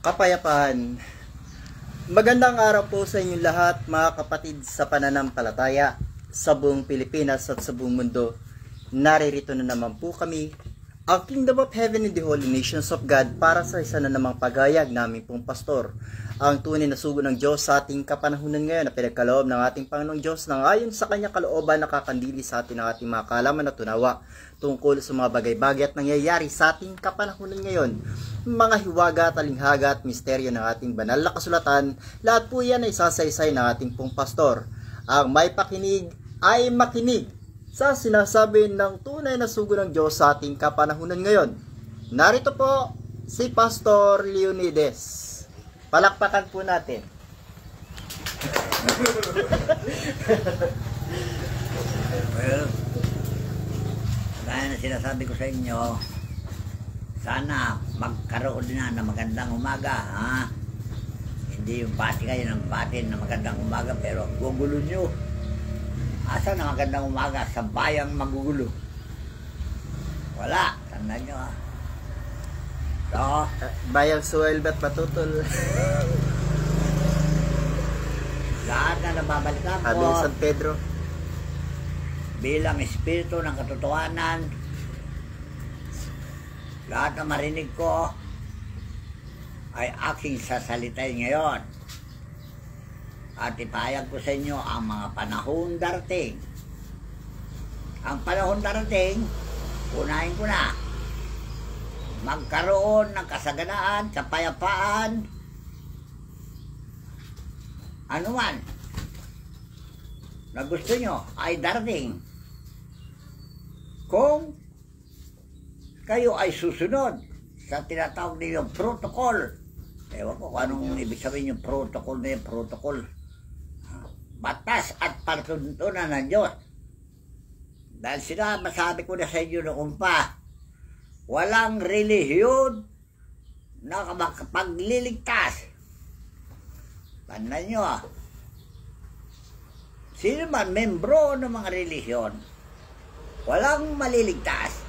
Kapayapaan. Magandang araw po sa inyong lahat, mga kapatid sa pananampalataya sa buong Pilipinas at sa buong mundo. Naririto na naman po kami, ang Kingdom of Heaven and the Holy Nations of God, para sa isa na namang paghayag namin pong pastor. Ang tunay na sugo ng Diyos sa ating kapanahunan ngayon na pinagkaloob ng ating Panginoong Diyos na ayon sa kanyang kalooban nakakandili sa atin ang ating mga kaalaman at tunawa tungkol sa mga bagay-bagay at nangyayari sa ating kapanahunan ngayon. Mga hiwaga, talinghaga at misteryo ng ating banal na kasulatan, lahat po yan ay sasaysay ng ating pong pastor. Ang may pakinig ay makinig sa sinasabi ng tunay na sugo ng Diyos sa ating kapanahunan ngayon. Narito po si Pastor Leonides. Palakpakan po natin. Well, gaya na sinasabi ko sa inyo, sana magkaroon na ng magandang umaga, ha? Hindi yung bati kayo ng batin na magandang umaga, pero gugulo nyo. Asa na magandang umaga sa bayang magugulo? Wala, tandaan nyo, ha? So, Bayang suwel ba't patutol? lahat na nababalikan Sabi ko ni San Pedro. bilang espiritu ng katotohanan, lahat na marinig ko ay aking sasalitain ngayon. At ipahayag ko sa inyo ang mga panahon darating. Ang panahon darating, unahin ko na, magkaroon ng kasaganaan, kapayapaan, ano man na gusto nyo ay darating kung kayo ay susunod sa tinatawag ninyong protocol. Ewan ko kung anong ibig sabihin yung protocol na yung protocol. Batas at palatuntunan ng Diyos. Dahil masabi ko na sa inyo noon pa, walang relihiyon na makapagliligtas. Tandaan nyo, sino man membro ng mga relihiyon, walang maliligtas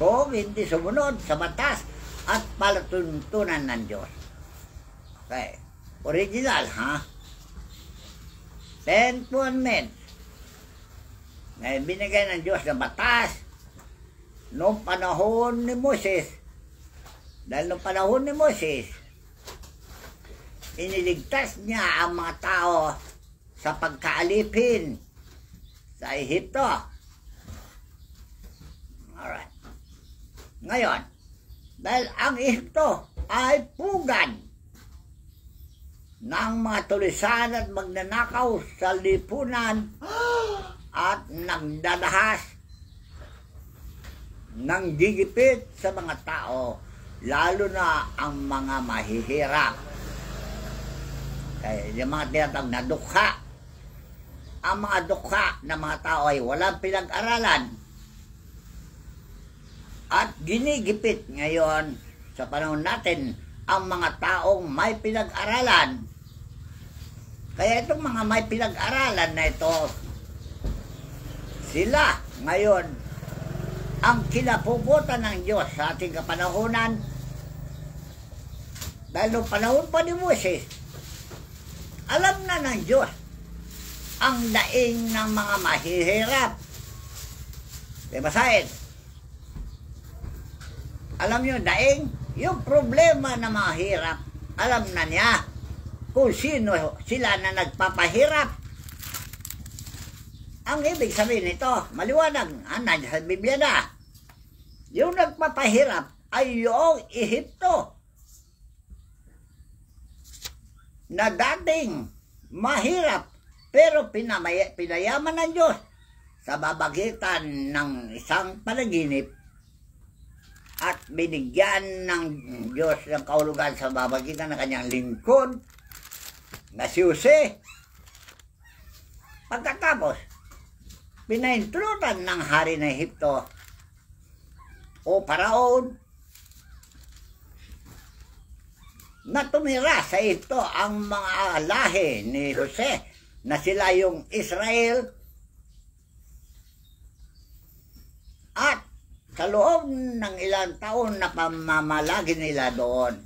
kung hindi sumunod sa batas at palatuntunan ng Diyos. Okay. Original, ha? 10 Commandments na binigay ng Diyos na batas noong panahon ni Moses. Dahil noong panahon ni Moses, iniligtas niya ang mga tao sa pagkaalipin sa Ehipto. Alright. Ngayon, dahil ang Ehipto ay pugad ng mga tulisan at magnanakaw sa lipunan at nagdadahas ng gigipit sa mga tao, lalo na ang mga mahihirap. Kaya yung mga tinatawag na dukha, ang mga dukha ng mga tao ay walang pinag-aralan at ginigipit ngayon sa panahon natin ang mga taong may pinag-aralan. Kaya itong mga may pinag-aralan na ito, sila ngayon ang kinapuputan ng Diyos sa ating kapanahunan. Dahil noong panahon pa ni Moses, alam na ng Diyos ang daing ng mga mahihirap. Basahin. Alam nyo, daing, yung problema ng mga hirap, alam na niya kung sino sila na nagpapahirap. Ang ibig sabihin nito, maliwanag, nandiyan sa Biblia na, yung nagpapahirap ay yung Ehipto na dating mahirap pero pinayaman ng Diyos sa babagitan ng isang panaginip at binigyan ng Diyos ng kahulugan sa babagitan ng kanyang lingkod na si Jose. Pagkatapos, pinaintulutan ng hari ng Ehipto o Paraon na tumira sa ito ang mga lahi ni Jose na sila yung Israel at sa loob ng ilang taon na pamamalagi nila doon,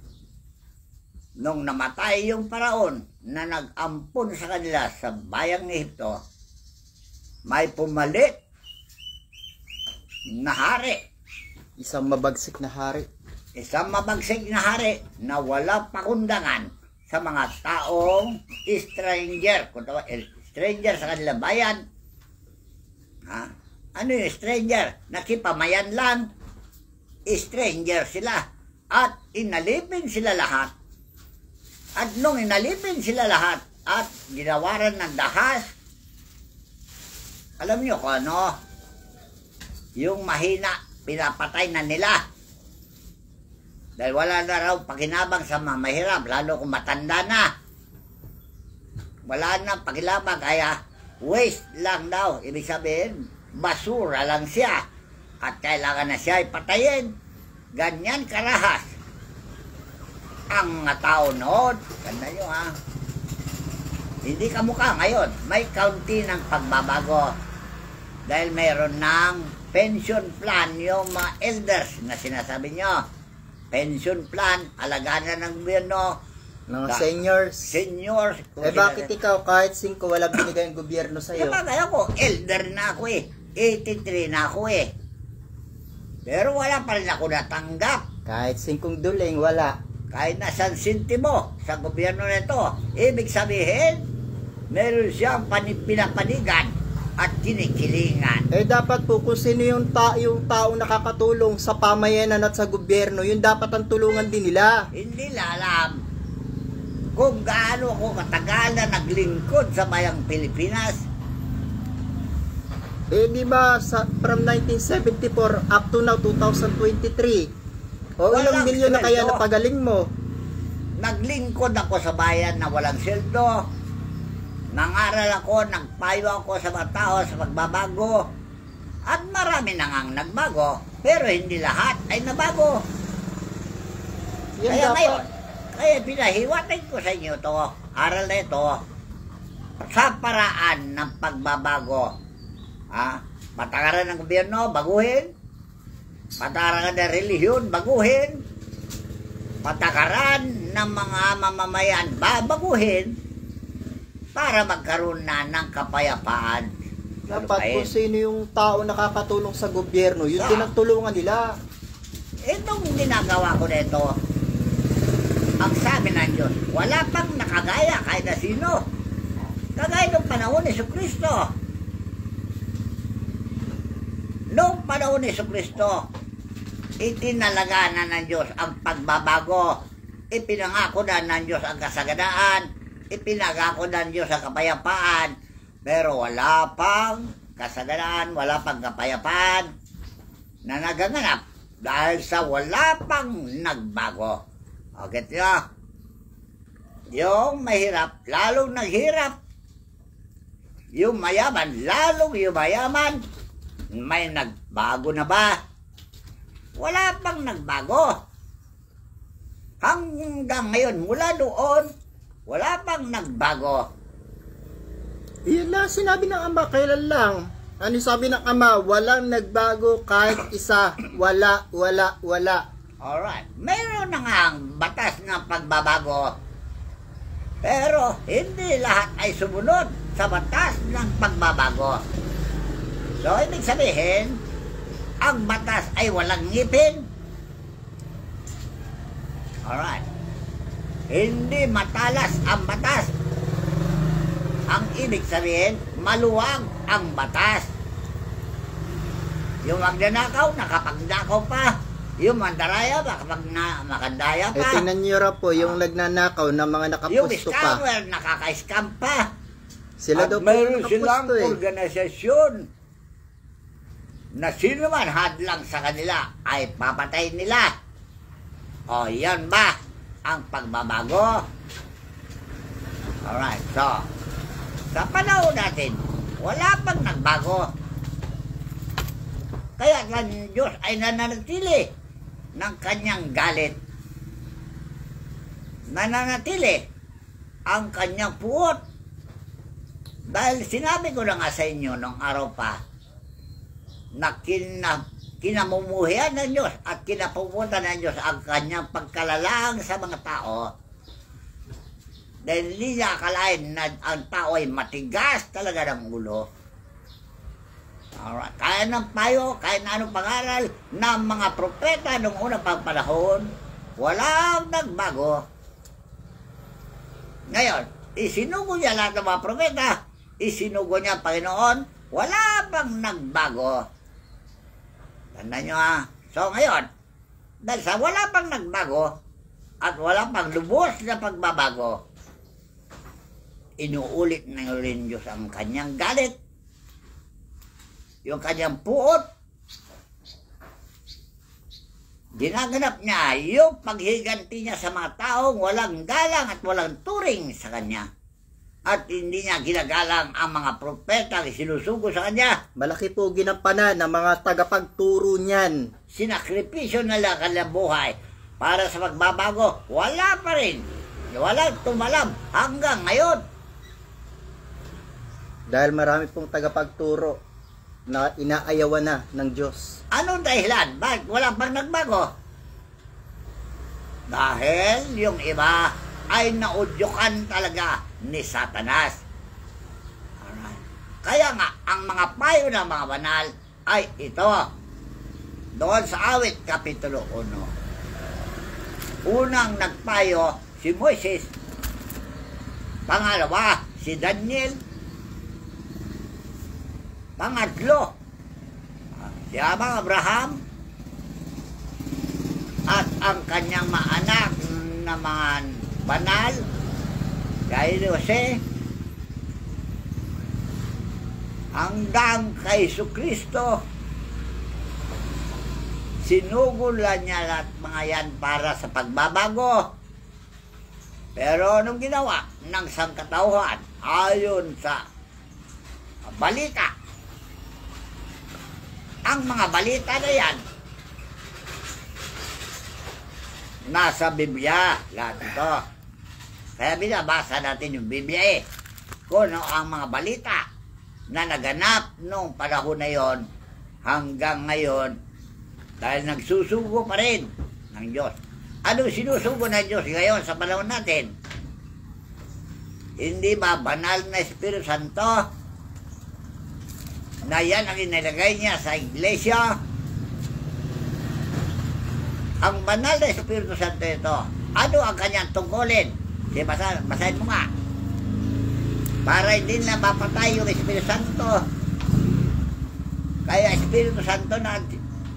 nung namatay yung paraon na nag-ampon sa kanila sa bayang Ehipto, may pumalit na hari. Isang mabagsik na hari. Isang mabagsik na hari na wala pakundangan sa mga taong stranger. Kung tawag, stranger sa kanilang bayan. Ha? Ano yung stranger? Nakipamayan lang. Stranger sila. At inalipin sila lahat. At nung inalipin sila lahat at ginawaran ng dahas, alam niyo kung ano? Yung mahina, pinapatay na nila. Dahil wala na raw pakinabang sa mahirap, lalo kung matanda na. Wala na pakinabang, kaya waste lang daw. Ibig sabihin, basura lang siya. At kailangan na siya ipatayin. Ganyan karahas ang mga tao noon. Ganda nyo ha. Hindi kamukha ngayon. May kaunti ng pagbabago. Dahil mayroon ng pension plan yung mga elders na sinasabi nyo. Pension plan, alagaan na ng gobyerno. Mga seniors. Seniors. Bakit ikaw kahit 5 walang binigay ang gobyerno sa'yo? Kaya ako, elder na ako eh. 83 na ako eh. Pero wala pa rin ako natanggap. Kahit 5 duling, wala. Kahit na isang sintimo sa gobyerno nito, ibig sabihin, meron siyang pinapanigan at kinikilingan. Dapat po kung sino yung taong nakakatulong sa pamayanan at sa gobyerno, yun dapat ang tulungan din nila. Hindi nila alam kung gaano ako katagal na naglingkod sa bayang Pilipinas. Di ba from 1974 up to now 2023? O ilang milyon na kaya napagaling mo? Naglingkod ako sa bayan na walang sweldo. Nangaral ako, nagpayo ako sa mga tao sa pagbabago. At marami na ngang nagbago, pero hindi lahat ay nabago. Yan Kaya dapat. ngayon, kaya pinahiwatig ko sa inyo to, aral na ito, sa paraan ng pagbabago. Patakaran ng gobyerno, baguhin. Patakaran ng relihiyon, baguhin. Patakaran ng mga mamamayan, baguhin. Para magkaroon na ng kapayapaan. Dapat kung sino yung tao nakakatulong sa gobyerno, yun din ang tulungan nila. Itong ginagawa ko nito, ang sabi ng Diyos, wala pang nakagaya kahit na sino. Kagaya ng panahon ni Jesucristo. Noong panahon ni Jesucristo, itinalaga na ng Diyos ang pagbabago. Ipinangako na ng Diyos ang kasaganaan. Ipinangako na ng Diyos ang kapayapaan. Pero wala pang kasaganaan, wala pang kapayapaan na naganganap dahil sa wala pang nagbago. Okay, nyo? Yung mahirap, lalong naghirap. Yung mayaman, lalong yumayaman. May nagbago na ba? Wala pang nagbago. Hanggang ngayon, mula doon, wala pang nagbago. Yun lang sinabi ng ama, kailan lang. Ano sabi ng ama? Walang nagbago kahit isa. Wala. Alright. Mayroon na nga ang batas ng pagbabago. Pero hindi lahat ay sumunod sa batas ng pagbabago. So, ibig sabihin, ang batas ay walang ngipin. Alright. Hindi matalas ang batas. Ang ibig sabihin, maluwag ang batas. Yung magnanakaw, nakapagnakaw pa. Yung mandaraya, makandaya pa. Tingnan nyo ra po, yung nagnanakaw na mga Yung nakapusto pa. scammer, nakaka-scam pa. Sila At daw po mayroon yung silang nakapusto organisasyon na sino man hadlang sa kanila ay papatay nila. O, yan ba ang pagbabago? Alright, so, sa panahon natin, wala pang nagbago. Kaya ang Diyos ay nananatili ng kanyang galit. Nananatili ang kanyang puot. Dahil sinabi ko na nga sa inyo nung araw pa, na kinamumuhian ng Diyos at kinapupunta ng Diyos ang kanyang pagkalalang sa mga tao. Dahil hindi niya akalain na ang tao ay matigas talaga ng ulo. Alright. Kaya ng payo, kaya na anong pangaral ng mga propeta noong unang panahon, walang nagbago. Ngayon, isinugo niya lahat ng mga propeta, isinugo niya ang Panginoon, wala bang nagbago? Tandaan nyo ha. So ngayon, dahil sa wala pang nagbago at wala pang lubos na pagbabago, inuulit ng rin Diyos ang kanyang galit, yung kanyang puot. Ginaganap niya yung paghiganti niya sa mga taong walang galang at walang turing sa kanya. At hindi niya ginagalang ang mga propeta na sinusugo sa kanya. Malaki po ginampanan ng mga tagapagturo niyan. Sinakripisyo nila kanilang buhay para sa pagbabago. Wala pa rin. Walang tumalab hanggang ngayon. Dahil marami pong tagapagturo na inaayawan na ng Diyos. Anong dahilan? Bakit wala pang nagbago? Dahil yung iba ay naudyukan talaga ni Satanas. Alright. Kaya nga, ang mga payo ng mga banal ay ito. Doon sa Awit, Kapitulo 1. Unang nagpayo si Moises. Pangalawa, si Daniel. Pangatlo, si Abang Abraham. At ang kanyang mga anak na mga banal, kay Jose, hanggang kay Jesucristo. Sinugulan niya lahat mga yan para sa pagbabago. Pero anong ginawa ng sangkatauhan ayon sa balita? Ang mga balita na yan nasa Biblia, lahat ito. Kaya binabasa natin yung Biblia kung ano ang mga balita na naganap noong panahon na yon hanggang ngayon, dahil nagsusugo pa rin ng Diyos. Ano sinusugo ng Diyos ngayon sa panahon natin? Hindi ba banal na Espiritu Santo na yan ang inilagay niya sa iglesia? Ang banal na Espiritu Santo ito, ano ang kanyang tungkulin? Basahin mo nga. Para hindi na mapatay yung Espiritu Santo. Kaya Espiritu Santo na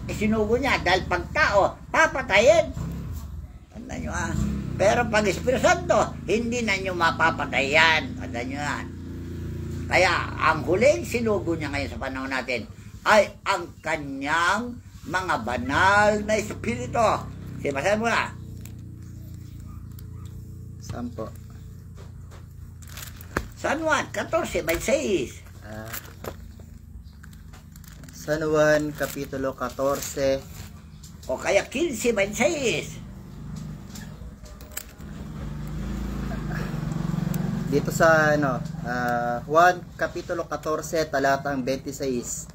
isinugo niya dahil pag tao, papatayin. Tandaan nyo ha. Pero pag Espiritu Santo, hindi na nyo mapapatayan. Tandaan nyo yan. Kaya ang huling sinugo niya ngayon sa panahon natin ay ang kanyang mga banal na Espiritu. Basahin mo na. Saan po? San Juan 14:26. San Juan, Kapitulo 14. O kaya 15:26. Dito sa Juan, Kapitulo 14, talatang 26.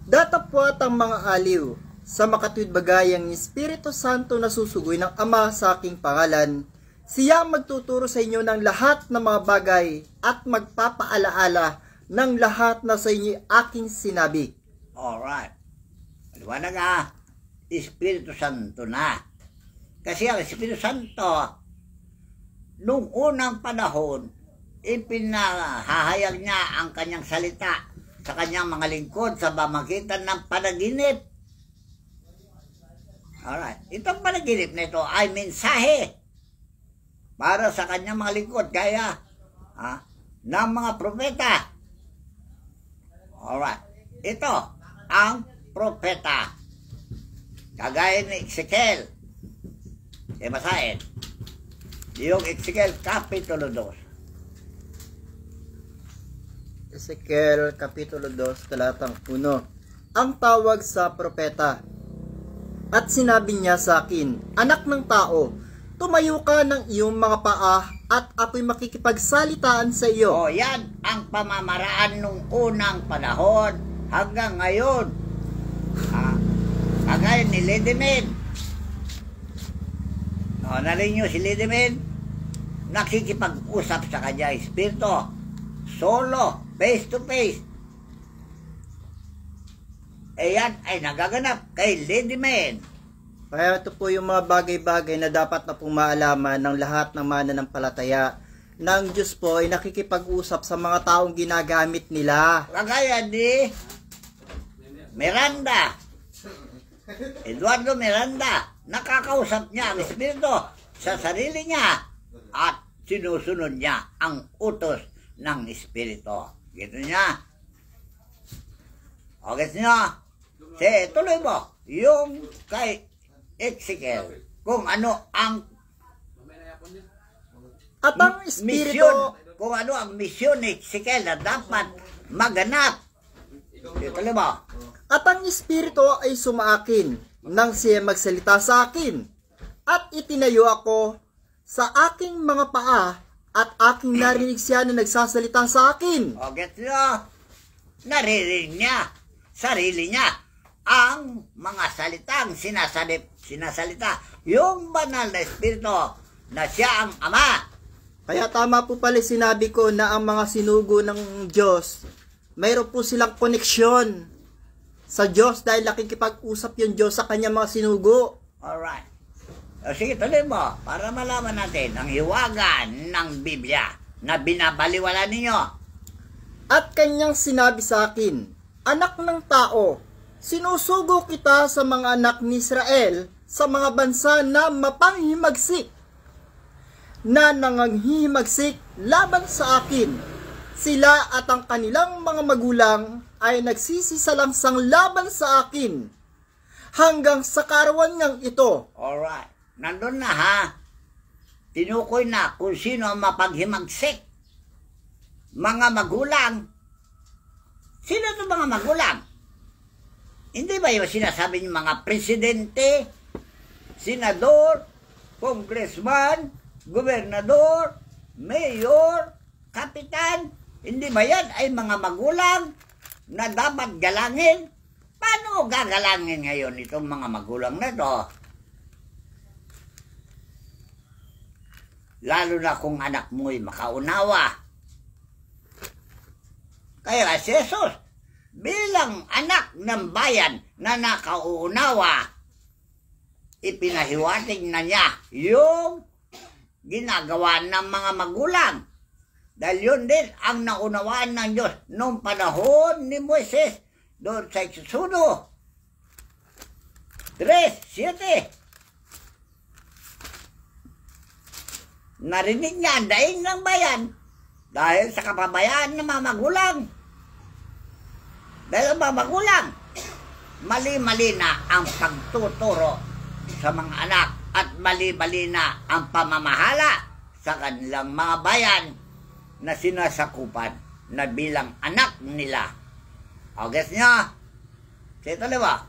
Datapwat ang mga aliw sa makatuwid bagayang Espiritu Santo na susugoy ng Ama sa aking pangalan. Siya magtuturo sa inyo ng lahat ng mga bagay at magpapaalaala ng lahat na sa inyo aking sinabi. Alright. Maliwanag nga, Espiritu Santo na. Kasi ang Espiritu Santo, nung unang panahon, ipinahahayag niya ang kanyang salita sa kanyang mga lingkod sa pamamagitan ng panaginip. Alright. Itong panaginip na ito ay mensahe para sa kanyang mga lingkod, kaya ng mga propeta. Alright. Ito ang propeta. Kagaya ni Ezekiel. Basahin. Yung Ezekiel Kapitulo 2. Ezekiel Kapitulo 2, talatang 1. Ang tawag sa propeta. At sinabi niya sa akin, anak ng tao, tumayo ka ng iyong mga paa at ako'y makikipagsalitaan sa iyo. O yan ang pamamaraan nung unang panahon hanggang ngayon. bayan ni Lady Men. O, narinig nyo si Lady Men? Nakikipag-usap sa kanya, espiritu. Solo, face to face. Yan ay nagaganap kay Lady Men. Kaya ito po yung mga bagay-bagay na dapat na pong maalaman ng lahat ng mananampalataya ng Diyos po ay nakikipag-usap sa mga taong ginagamit nila. Kagaya ni Miranda. Eduardo Miranda. Nakakausap niya ang espiritu sa sarili niya at sinusunod niya ang utos ng espiritu. Gito niya. O, gito niya. Tuloy mo. Yung kay Ezekiel, kung ano ang At ang espiritu, misyon, kung ano ang misyon ni Ezekiel na dapat maganap. Tuloy mo. At ang espiritu ay sumaakin nang siya magsalita sa akin. At itinayo ako sa aking mga paa at aking narinig siya na nagsasalita sa akin. O, get nyo? Naririnig niya, sarili niya, ang mga salitang sinasalita. Yung banal na espiritu na siya ang Ama. Kaya tama po pala sinabi ko na ang mga sinugo ng Diyos, mayroon po silang koneksyon sa Diyos dahil nakikipag-usap yung Diyos sa kanyang mga sinugo. Alright. O sige, tuloy mo para malaman natin ang hiwagan ng Biblia na binabaliwala ninyo. At kanyang sinabi sa akin, anak ng tao, sinusugo kita sa mga anak ni Israel sa mga bansa na mapanghimagsik, na nanganghimagsik laban sa akin. Sila at ang kanilang mga magulang ay nagsisisalangsang laban sa akin hanggang sa karawan niyang ito. Alright. Nandun na ha. Tinukoy na kung sino ang mapaghimagsik. Mga magulang. Sino ito mga magulang? Hindi ba yung sinasabi niyo mga presidente, senador, congressman, gobernador, mayor, kapitan? Hindi ba yan ay mga magulang na dapat galangin? Paano gagalangin ngayon itong mga magulang na to? Lalo na kung anak mo'y makaunawa. Kaya si Jesus, bilang anak ng bayan na nakauunawa, ipinahiwatig na niya yung ginagawa ng mga magulang. Dahil yun din ang naunawaan ng Diyos noong panahon ni Moises doon sa Exodo 3:7. Narinig niya ang daing ng bayan dahil sa kapabayaan ng mga magulang. Dahil ang mga magulang, mali-mali na ang pagtuturo sa mga anak at mali-mali na ang pamamahala sa kanilang mga bayan na sinasakupan na bilang anak nila. O, guess nyo? Sito ba?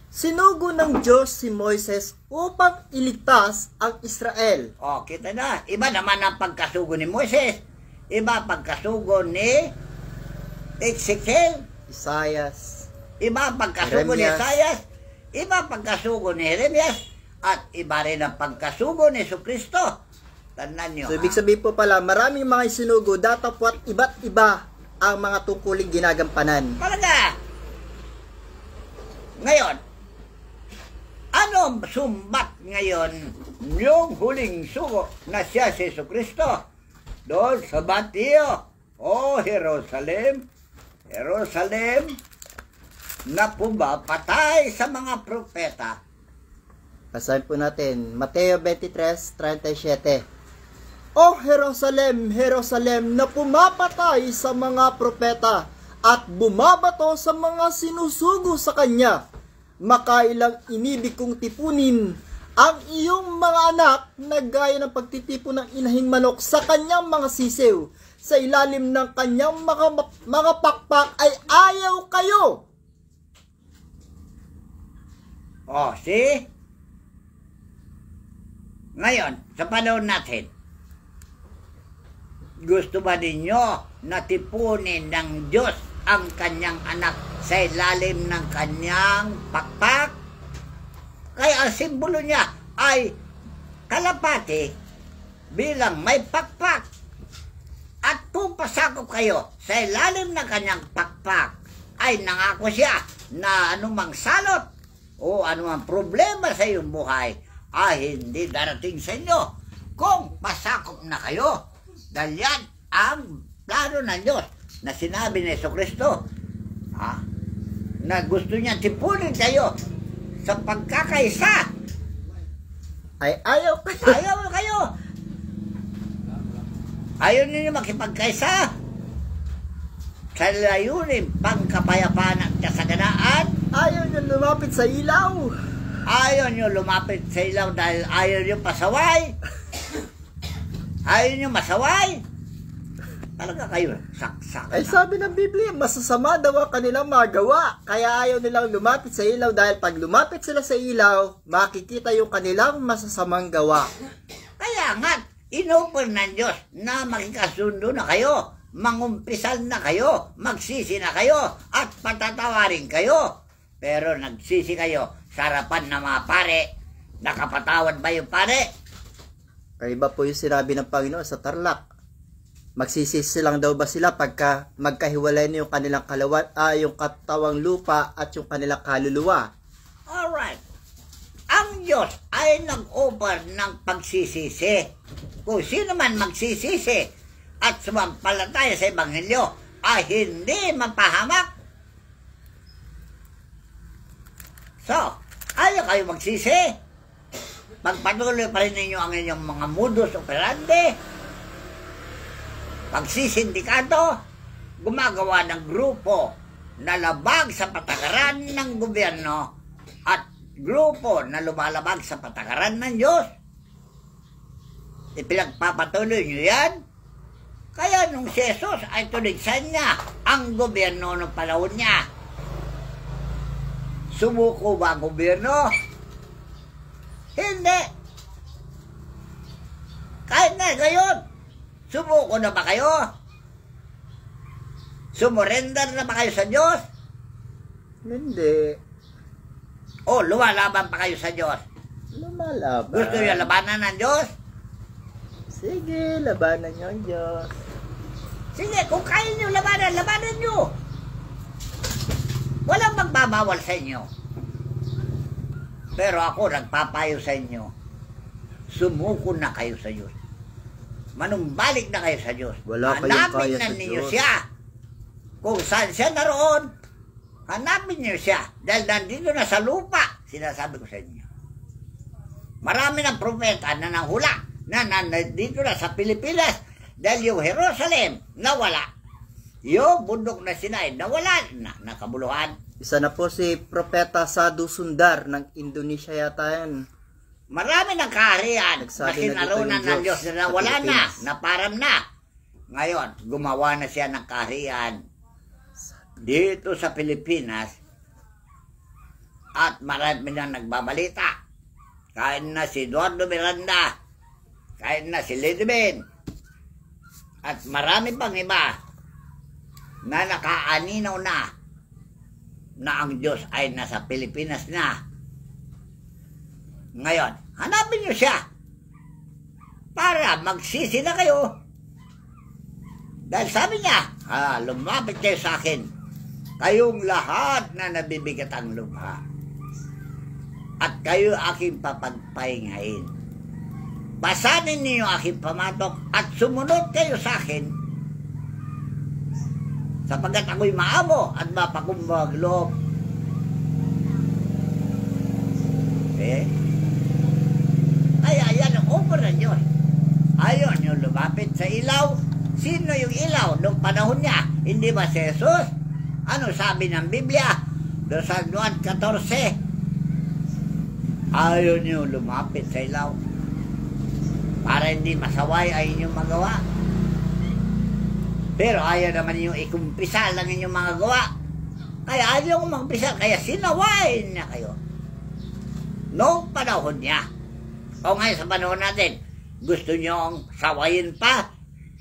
Sinugo ng Diyos si Moises upang iligtas ang Israel. O, kita na. Iba naman ang pagkasugo ni Moises. Iba ang pagkasugo ni Ezekiel. Isaias. Iba ang pagkasugo ni Jeremias. Isaias. Iba ang pagkasugo ni Jeremias. At iba rin ang pagkasugo ni Jesucristo. Tandaan nyo. So, ibig sabihin po pala, maraming mga sinugo, datapwat iba't iba ang mga tungkuling ginagampanan. Talaga. Ngayon, anong sumbat ngayon yung huling sugo na siya si Jesucristo? Doon sa Batio. O Jerusalem, Jerusalem, na pumapatay sa mga propeta. Basahin po natin, Mateo 23:37. O Jerusalem, Jerusalem, na pumapatay sa mga propeta at bumabato sa mga sinusugo sa kanya. Makailang inibig kong tipunin ang iyong mga anak na gaya ng pagtitipon ng inahing manok sa kanyang mga sisew. Sa ilalim ng kanyang mga pakpak ay ayaw kayo. O, see? Ngayon, sa panahon natin, gusto ba ninyo na tipunin ng Diyos ang kanyang anak sa ilalim ng kanyang pakpak? Kaya ang simbolo niya ay kalapati bilang may pakpak. At kung pasakop kayo sa ilalim ng kanyang pakpak, ay nangako siya na anumang salot o anumang problema sa iyong buhay ay hindi darating sa inyo kung pasakop na kayo. Dahil yan ang plano ng Diyos na sinabi ni Jesucristo, na gusto niya tipunin kayo sa pagkakaisa. Ay ayaw kayo. Ayaw kayo. Ayaw ninyo makipagkaisa sa layunin pangkapayapaan at kasaganaan. Ayaw niyo lumapit sa ilaw. Ayaw nyo lumapit sa ilaw dahil ayaw nyo pasaway. Ayaw nyo masaway. Talaga kayo, saksak. Ay sabi ng Biblia, masasama daw ang kanilang magawa. Kaya ayaw nilang lumapit sa ilaw dahil pag lumapit sila sa ilaw, makikita yung kanilang masasamang gawa. Kaya nga, inopen ng Diyos na makikasundo na kayo, mangumpisal na kayo, magsisi na kayo, at patatawarin kayo. Pero nagsisi kayo sa harapan ng mga pare. Nakapatawad ba yung pare? Kaya iba po yung sinabi ng Panginoon sa Tarlac. Magsisisi lang daw ba sila pagka magkahiwalay na yung kanilang yung katawang lupa at yung kanilang kaluluwa? Alright. Ang Diyos ay nag-offer ng pagsisisi. Kung sino man magsisisi at sumampalataya sa Ebanghelyo ay hindi mapahamak. So, ayaw kayo magsisi. Pagpatuloy pa rin ninyo ang inyong mga modus operandi. Pagsisindikato, gumagawa ng grupo na labag sa patakaran ng gobyerno at grupo na lumalabag sa patakaran ng Diyos. Ipinagpapatuloy nyo yan. Kaya nung si Jesus ay tuligsan niya ang gobyerno ng panahon niya. Sumuko ba ang gobyerno? Hindi. Kahit na gayon, sumuko na ba kayo? Sumurrender na ba kayo sa Diyos? Hindi. O lumalaban pa kayo sa Diyos? Lumalaban. Gusto niyo labanan ng Diyos? Sige, labanan niyo ang Diyos. Sige, kung kaya niyo labanan, labanan niyo. Walang magbabawal sa inyo. Pero ako nagpapayo sa inyo, sumuko na kayo sa Diyos. Manumbalik na kayo sa Diyos. Wala kayong Hanapin kaya na sa ninyo Diyos. siya. Kung saan siya naroon, hanapin niyo siya. Dahil nandito na sa lupa, sinasabi ko sa inyo. Marami ng propeta na nanghula na nandito na sa Pilipinas dahil yung Jerusalem nawala. Yung bundok na Sinai nawala na, nakabuluhan. Isa na po si Propeta Sadhu Sundar ng Indonesia yata yan. Marami ng kaharian na Nagsabi na sinarunan dito yung ng Diyos Diyos na sa wala na, Pilipinas. naparam na. Ngayon, gumawa na siya ng kaharian dito sa Pilipinas at marami na nagbabalita. Kain na si Eduardo Miranda, kain na si Lady Ben, at marami pang iba na nakaaninaw na ang Diyos ay nasa Pilipinas na. Ngayon, hanapin niyo siya para magsisi na kayo. Dahil sabi niya, lumapit kayo sa akin, kayong lahat na nabibigat ang lubha, at kayo aking papagpahingain. Basanin niyo aking pamatok at sumunod kayo sa akin, sapagkat ako'y maamo at mapakumbag loob. Kaya yan ang offer ng Diyos. Ayaw niyo lumapit sa ilaw. Sino yung ilaw noong panahon niya? Hindi ba si Jesus? Ano sabi ng Biblia? Doon sa Juan 14. Ayaw niyo lumapit sa ilaw para hindi masaway ay inyong magawa. Pero ayaw naman yung ikumpisal ng inyong mga gawa. Kaya ayaw yung magpisal, kaya sinawain niya kayo. Noong panahon niya. O ngayon sa panahon natin, gusto nyo sawayin pa?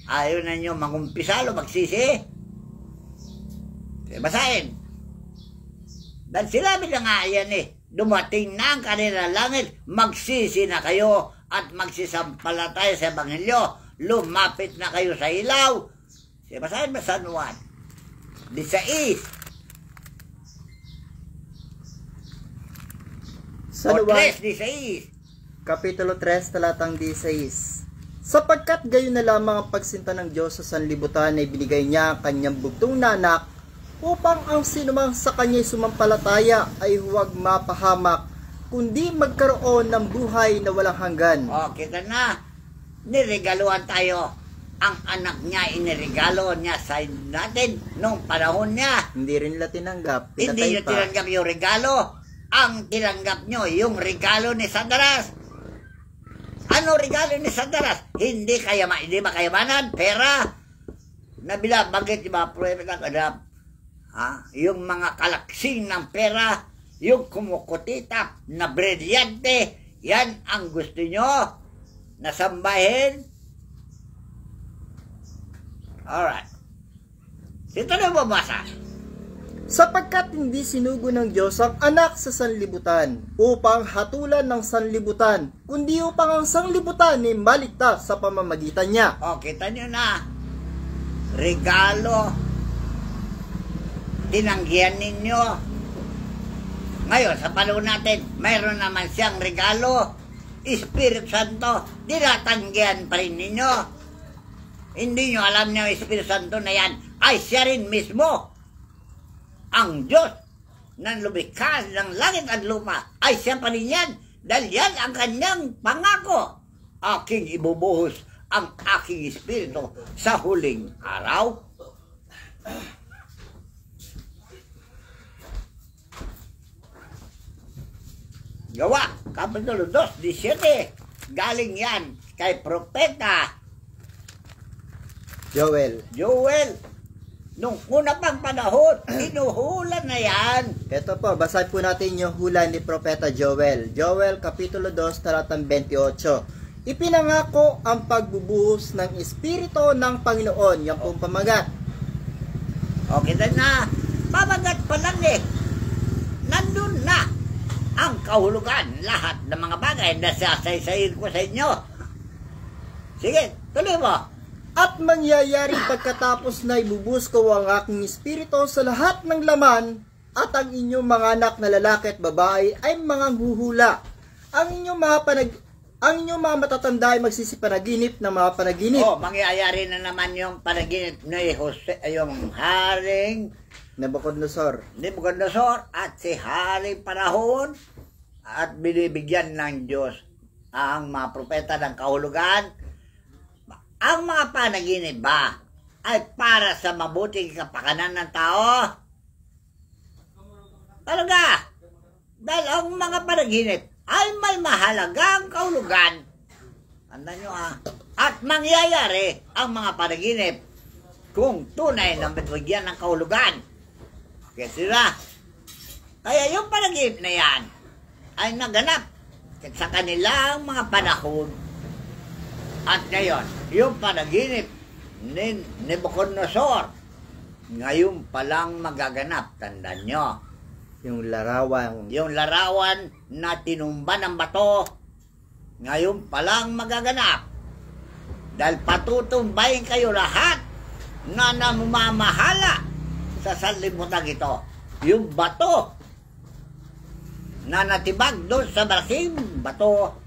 Ayaw na nyo mangumpisal o magsisi? Basahin. Dahil sinabi na nga yan dumating na ang kanila langit, magsisi na kayo at magsisampalataya sa Ebanghelyo. Lumapit na kayo sa ilaw. Basahin mo San Juan 16. San Juan, 16. Kapitulo 3, talatang 16. Sapagkat gayon na lamang ang pagsinta ng Diyos sa sanlibutan ay binigay niya ang kanyang bugtong na anak upang ang sinumang sa kanya'y sumampalataya ay huwag mapahamak, kundi magkaroon ng buhay na walang hanggan. O, kita na. Niregaluhan tayo. Ang anak niya, iniregalo niya sa natin nung panahon niya. Hindi rin nila tinanggap. Hindi nyo tinanggap yung regalo. Ang tinanggap nyo, yung regalo ni Satanas. Ano regalo ni Satanas? Hindi ba kayamanan? Pera. Nabila, bagay yung mga propeta kadap. Yung mga kalaksing ng pera, yung kumukutitap na brilyante, yan ang gusto nyo nasambahin. Alright. Dito na babasa. Sapagkat hindi sinugo ng Diyos ang anak sa sanlibutan upang hatulan ng sanlibutan, kundi upang ang sanlibutan ay maligtas sa pamamagitan niya. O, kita nyo na. Regalo. Tinanggihan ninyo. Ngayon, sa panahon natin, mayroon naman siyang regalo. Espiritu Santo. Tinatanggihan pa rin ninyo. Hindi nyo alam niya ang Espiritu Santo na yan ay siya rin mismo. Ang Diyos na lumikha ng langit at lupa ay siya pa rin yan. Dahil yan ang kanyang pangako. Aking ibubuhos ang aking Espiritu sa huling araw. Gawa, Kapitulo 2, 17. Galing yan kay Propeta Joel. Nung una pang panahon, inuhula na yan. Ito po, basahin po natin yung hula ni Propeta Joel. Joel, Kapitulo 2, talatang 28. Ipinangako ang pagbubuhos ng Espiritu ng Panginoon. Yan pong pamagat. Okay na. Pamagat pa lang eh. Nandun na ang kahulugan. Lahat ng mga bagay na sasaysayin ko sa inyo. Sige, tuloy mo. At mangyayaring pagkatapos na ibubuhos ko ang aking Espiritu sa lahat ng laman, at ang inyong mga anak na lalaki at babae ay mga huhula. Ang inyong mga matatanda ay magsisipanaginip ng mga panaginip. Oh, mangyayari na naman yung panaginip ni Jose, yung Haring Nebuchadnezzar at si Haring Panahon, at binibigyan ng Diyos ang mga propeta ng kahulugan. Ang mga panaginip ba ay para sa mabuting kapakanan ng tao? Talaga? Dahil ang mga panaginip ay may mahalagang kahulugan. Tandaan nyo At mangyayari ang mga panaginip kung tunay na bigyan ng kahulugan. Kaya sila. Kaya yung panaginip na yan ay naganap sa kanilang mga panahon. At ngayon, yung panaginip ni Nebuchadnezzar, ngayon palang magaganap. Tandaan nyo. Yung larawan. Yung larawan na tinumba ng bato, ngayon palang magaganap. Dahil patutumbayin kayo lahat na namamahala sa sanlibutan ito. Yung bato na natibag doon sa malaking bato,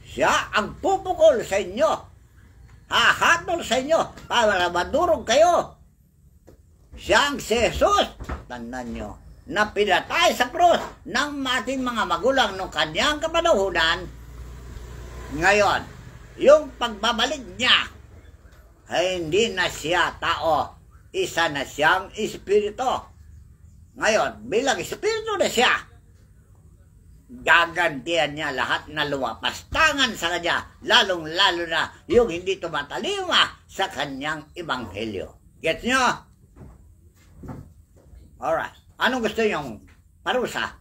siya ang pupukol sa inyo. Hahatol sa inyo para madurog kayo. Siya ang si Jesus. Tandaan nyo. Na pinatay sa krus ng ating mga magulang nung kanyang kapanahunan. Ngayon, yung pagbabalik niya ay hindi na siya tao. Isa na siyang espiritu. Ngayon, bilang espiritu na siya, gagantihan niya lahat na lumapastangan sa kanya, lalong-lalo na yung hindi tumatalima sa kanyang ebanghelyo. Gets nyo? Alright. Anong gusto nyong parusa?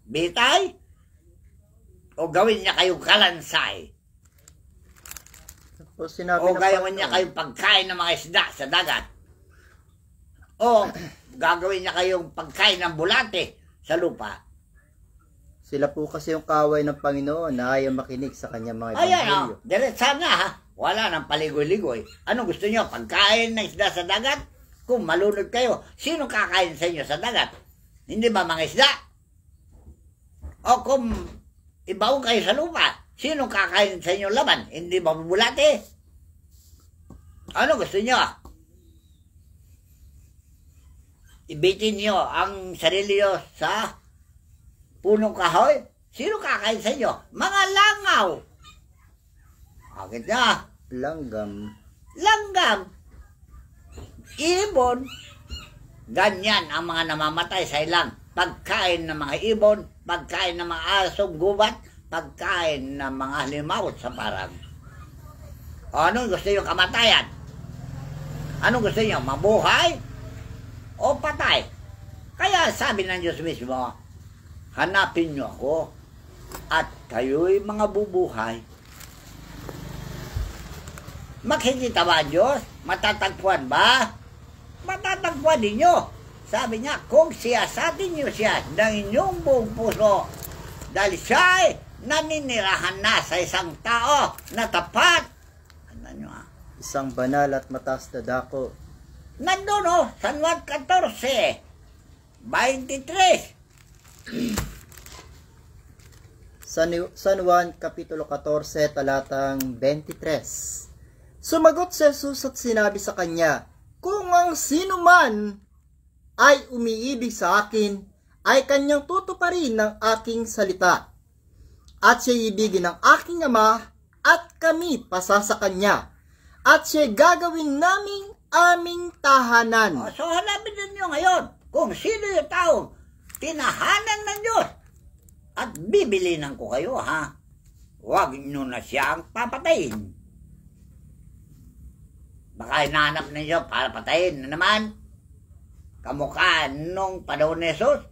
Bitay? O gawin niya kayong kalansay? O gawin niya kayong pagkain ng mga isda sa dagat? O gagawin niya kayong pagkain ng bulate sa lupa? Sila po kasi yung kaway ng Panginoon na ayaw makinig sa kanyang mga Ayan, ebanghelyo. diretsa na ha. Wala nang paligoy-ligoy. Ano gusto nyo? Pagkain ng isda sa dagat? Kung malunod kayo, sino kakain sa inyo sa dagat? Hindi ba mga isda? O kung ibaw kayo sa lupa, sino kakain sa inyo laman? Hindi ba bubulate? Ano gusto nyo? Ibitin nyo ang sarili nyo sa punong kahoy? Sino kakain sa inyo? Mga langaw! Bakit na? Langgam. Langgam! Ibon! Ganyan ang mga namamatay sa ilang. Pagkain ng mga ibon, pagkain ng mga asong gubat, pagkain ng mga halimawot sa parang. O anong gusto nyo kamatayan? Anong gusto nyo? Mabuhay? O patay? Kaya sabi ng Diyos mismo, hanapin nyo ako at kayo'y mga bubuhay. Makikita ba ang Diyos? Matatagpuan ba? Matatagpuan ninyo. Sabi niya, kung siyasatin niyo siya ng inyong buong puso, dahil siya'y naninirahan na sa isang tao na tapat. Ano nyo Isang banal at mataas na dako. Nandun San Juan 14, 23. San Juan Kapitulo 14, talatang 23. Sumagot si Jesus at sinabi sa kanya, kung ang sino man ay umiibig sa akin, ay kanyang tutuparin ng aking salita. At siya ibigin ng aking ama, at kami pasasa kanya. At siya gagawin naming aming tahanan. So hanapin ninyo ngayon kung sino yung taong tinahanan ng Diyos. At bibilinan ko kayo, ha? Huwag nyo na siyang papatayin. Baka hinahanap ninyo para patayin na naman. Kamukha nung panahon ni Jesus,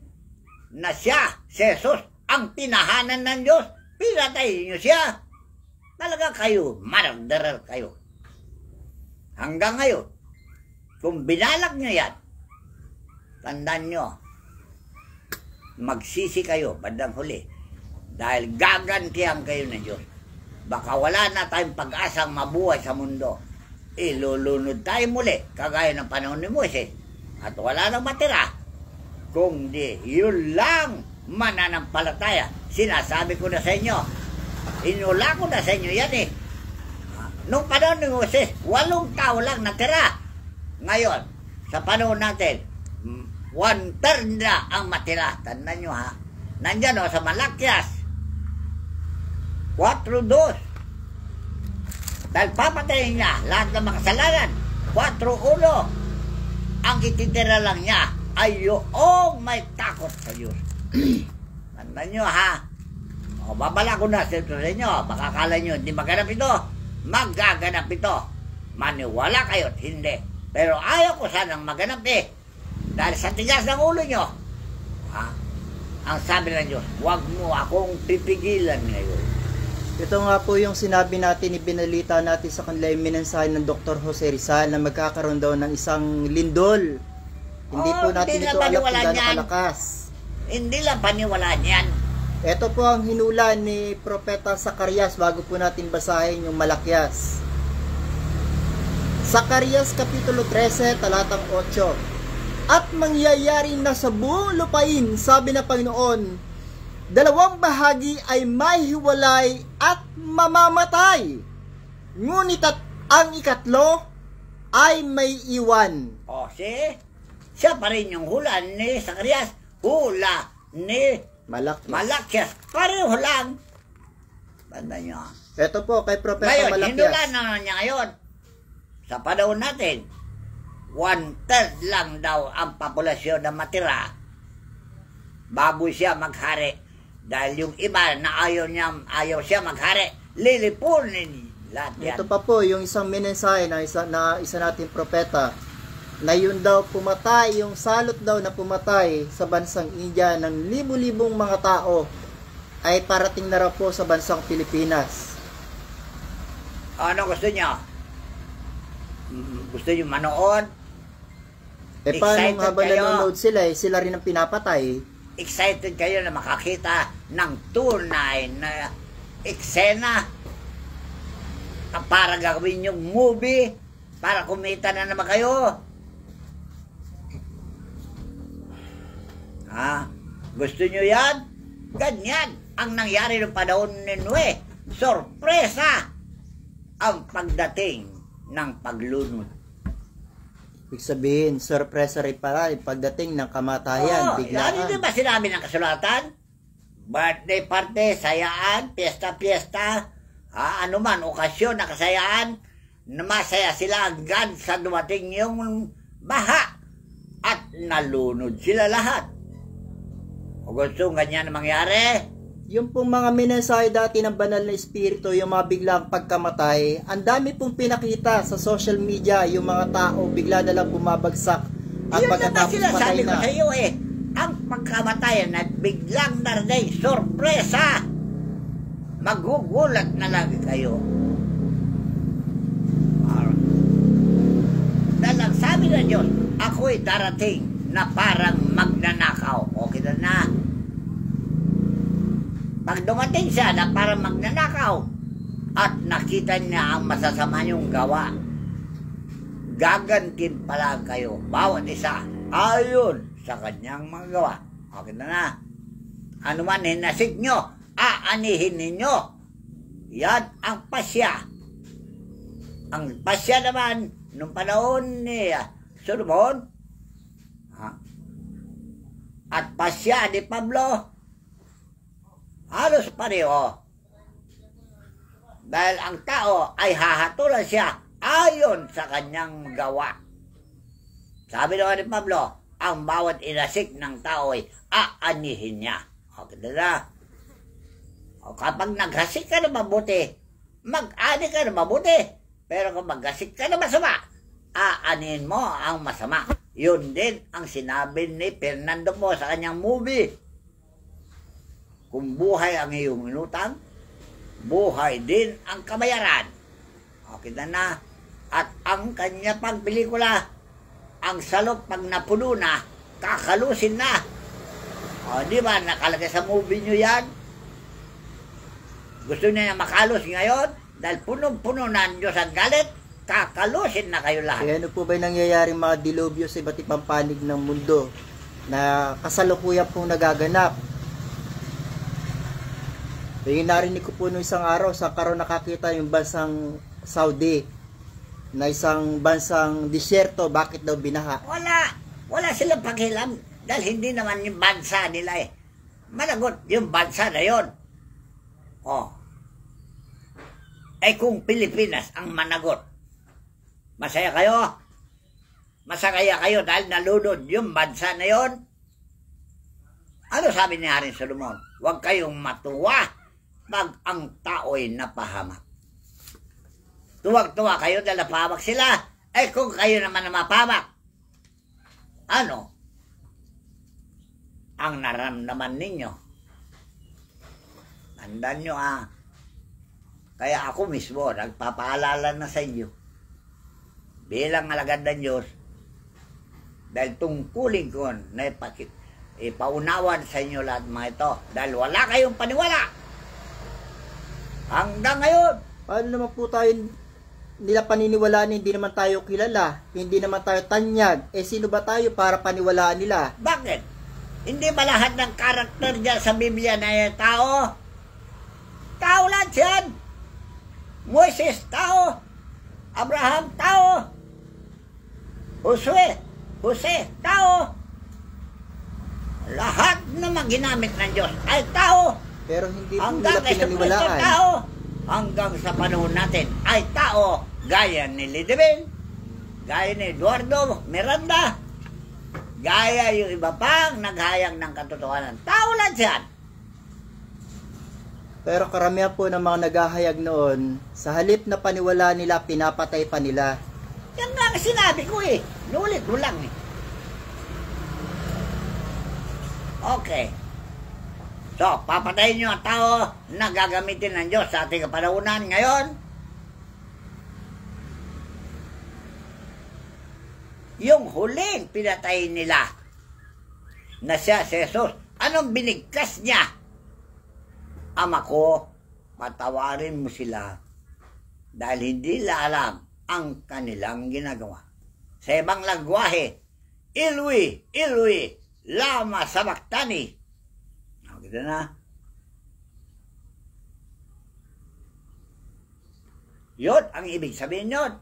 na siya, si Jesus, ang tinahanan ng Diyos. Pinatayin nyo siya. Talaga kayo, murderer kayo. Hanggang ngayon, kung binalak nyo yan, tandaan nyo, magsisi kayo bandang huli dahil gagantihan kayo ng Diyos. Baka wala na tayong pag-asang mabuhay sa mundo. Ilulunod tayo muli kagaya ng panahon ni Moises at wala nang matira kung di yun lang mananampalataya. Sinasabi ko na sa inyo, inula ko na sa inyo yan eh. Nung panahon ni Moises, 8 tao lang natira. Ngayon, sa panahon natin, 1/3 na ang matira. Tandaan nyo ha. Nandyan sa Malakyas. 4:2. Dahil papatayin niya lahat ng makasalanan. 4:1. Ang ititira lang niya ay yung may takot sa Diyos. Tandaan nyo ha. Babala ko na sa inyo. Baka kala nyo hindi maganap ito. Magaganap ito. Maniwala kayo at hindi. Pero ayaw ko sanang maganap eh. Dahil sa tigas ng ulo nyo, ang sabi ng Diyos, huwag mo akong pipigilan ngayon. Ito nga po yung sinabi natin, ibinalita natin sa kanila yung minensahe ng Dr. Jose Rizal na magkakaroon daw ng isang lindol. Hindi po natin ito alam kung gaano kalakas. Hindi lang paniwalaan yan. Ito po ang hinula ni Propeta Zacarias bago po natin basahin yung Malakyas. Zacarias Kapitulo 13, talatang 8. At mangyayari na sa buong lupain, sabi ng Panginoon, 2 bahagi ay mahihiwalay at mamamatay. Ngunit at ang ikatlo ay may iwan. Siya pa rin yung hula ni Zacarias, hula ni Malakyas. Pareho lang. Banda nyo. Ito po kay Propeta Ngayon, Malakyas. hinula na niya ngayon. Sa panahon natin, 1/3 lang daw ang populasyon na matira bago siya maghari. Dahil yung iba na ayaw siya maghari, lilipunin lahat yan. Ito pa po yung isang mensahe na isa nating propeta na yun daw pumatay, yung salot daw na pumatay sa bansang India ng libu-libong mga tao ay parating na raw po sa bansang Pilipinas. Ano gusto niyo? Gusto niyo manood? Paano Excited habang kayo? nanonood sila sila rin ang pinapatay? excited kayo na makakita ng tunay na eksena para gawin yung movie, para kumita na naman kayo. Gusto nyo yan? Ganyan ang nangyari ng panahon ni Noe. Sorpresa ang pagdating ng paglunod. Ibig sabihin, sorpresa rin pala yung pagdating ng kamatayan, biglaan. Ano ba sinabi ng kasulatan? Birthday party, sayaan, piyesta-piyesta, ano man, okasyon na kasayaan, na masaya sila agad sa dumating yung baha at nalunod sila lahat. O gusto ganyan na mangyari? Yung pong mga mensahe dati ng banal na espiritu, yung mga biglang pagkamatay, ang dami pong pinakita sa social media, yung mga tao bigla na lang bumabagsak at yun pagkatapos sila patay sabi ko na. sa iyo ang pagkamatayan at biglang naraday, sorpresa! Magugulat na lang kayo. Dahil ang sabi ng Diyos, ako'y darating na parang magnanakaw. Okay na. Pag dumating siya na parang magnanakaw at nakita niya ang masasama niyong gawa, gagantin pala kayo, bawat isa, ayon sa kanyang mga gawa. Okay na. Ano man hinasik nyo, aanihin ninyo. Yan ang pasya. Ang pasya naman, nung panahon ni Solomon, at pasya ni Pablo, halos pareho. Dahil ang tao ay hahatulan siya ayon sa kanyang gawa. Sabi naman ni Pablo, ang bawat inasik ng tao ay aanihin niya. Okay na. O kapag naghasik ka na mabuti, mag-ani ka na mabuti. Pero kung maghasik ka na masama, aanihin mo ang masama. Yun din ang sinabi ni Fernando po sa kanyang movie. Kung buhay ang iyong inutang, buhay din ang kabayaran. Okay na. At ang kanya pang pelikula, ang salop pag napuno na, kakalusin na. O di ba, nakalagay sa movie nyo yan? Gusto niya na makalos ngayon? Dahil punong-puno na ang Diyos ang galit, kakalusin na kayo lahat. Kaya ano po ba nangyayaring mga dilubyo sa iba't ibang panig ng mundo na kasalukuyan pong nagaganap? Yung narinig ko po noong isang araw, sa karon nakakita yung bansang Saudi na isang bansang disyerto, bakit daw binaha? Wala silang pakialam dahil hindi naman yung bansa nila eh. Managot yung bansa na yon. Kung Pilipinas ang managot, masaya kayo? Masaya kayo dahil nalunod yung bansa na yon? Ano sabi ni Haring Solomon? Huwag kayong matuwa pag ang tao'y napahamak. Tuwag-tuwa kayo dahil napahamak sila. Kung kayo naman na mapahamak, ano ang naramdaman ninyo? Tandaan nyo Kaya ako mismo, nagpapaalala na sa inyo bilang alagad ng Diyos, dahil tungkulin ko na ipaunawan sa inyo lahat mga ito, dahil wala kayong paniwala hanggang ngayon. Paano naman po tayo nila paniniwalaan, hindi naman tayo kilala, hindi naman tayo tanyag, sino ba tayo para paniwalaan nila? Bakit? Hindi ba lahat ng karakter dyan sa Biblia na yung tao? Tao lang yan. Moises, tao. Abraham, tao. Jose, tao. Lahat naman ginamit ng Diyos ay tao. Pero hindi po hanggang nila pinaniwalaan. Tao. Hanggang sa panahon natin ay tao. Gaya ni Lidibin, gaya ni Eduardo Miranda, gaya yung iba pang naghayag ng katotohanan. Tao lang yan. Pero karamihan po ng mga naghahayag noon, sa halip na paniwala nila, pinapatay pa nila. Yan nga ang sinabi ko eh. Nulit mo lang eh. Okay. So, papatayin nyo ang tao na gagamitin ng Diyos sa ating kapanahunan ngayon. Yung huling pinatay nila na siya si Jesus Anong binigkas niya? Ama ko, patawarin mo sila dahil hindi nila alam ang kanilang ginagawa. Sa ibang lagwahe, ilwi, lama sabaktani. Nakita na. Yun ang ibig sabihin yun.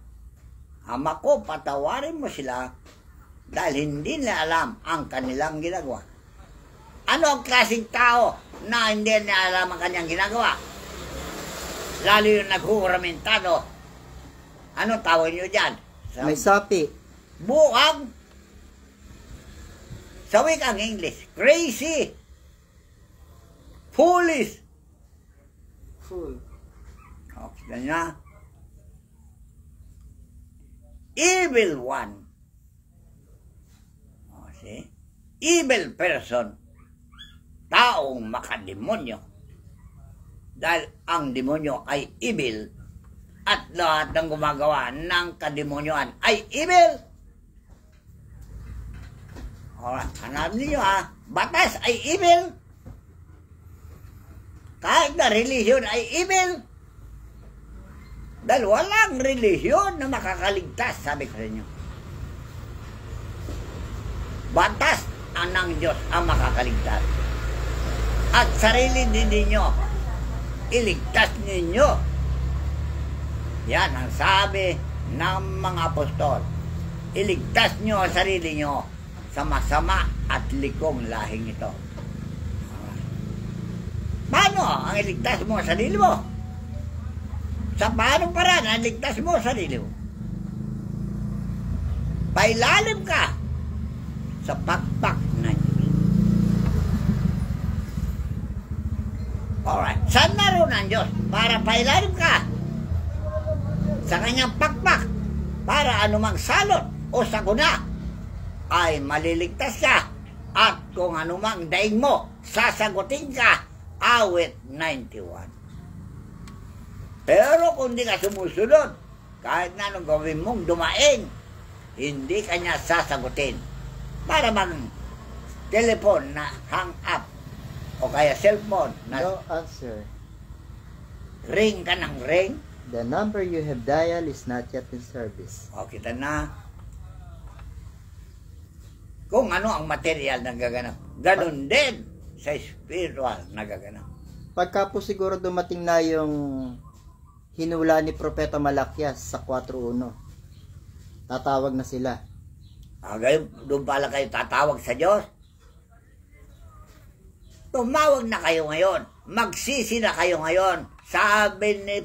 Ama ko, patawarin mo sila dahil hindi nila alam ang kanilang ginagawa. Ano ang klaseng tao na hindi nila alam ang kanyang ginagawa? Lalo yung naghuhuramentado. Ano tawag nyo dyan? May sapi. Buang. Sa wikang English, crazy. Foolish. Fool. Okay na. Evil one. Okay. Evil person. Taong makademonyo. Dahil ang demonyo ay evil at lahat ng gumagawa ng kademonyoan ay evil. Alright, hanapin niyo ha. Batas ay evil. Kahit na relihiyon ay evil. Dahil walang relihiyon na makakaligtas, sabi ko sa inyo. Batas ng Diyos ang makakaligtas. At sarili din ninyo, iligtas ninyo. Yan ang sabi ng mga apostol. Iligtas nyo ang sarili nyo sa masama at likong lahing ito. Paano ang iligtas mo ang sarili mo? Sa paanong paraan ang iligtas mo ang sarili mo? Pailalim ka sa pakpak na Diyos. Alright. Saan naroon ang Diyos? Para pailalim ka sa kanyang pakpak para anumang salot o sakuna ay maliligtas ka at kung anumang daing mo sasagutin ka. Awit 91. Pero kung di ka sumusunod, kahit na anong gawin mong dumaing, hindi ka niya sasagutin. Para bang telephone na hang up o kaya cellphone na No answer. ring ka ng ring. The number you have dialed is not yet in service. O, kita na. Kung ano ang material na gaganap, ganun din sa spiritual na gaganap. Pagka po siguro dumating na yung hinula ni Propeta Malakias sa 4:1, tatawag na sila. Ngayon, doon pala kayo tatawag sa Diyos. Tumawag na kayo ngayon. Magsisi na kayo ngayon. Sabi ni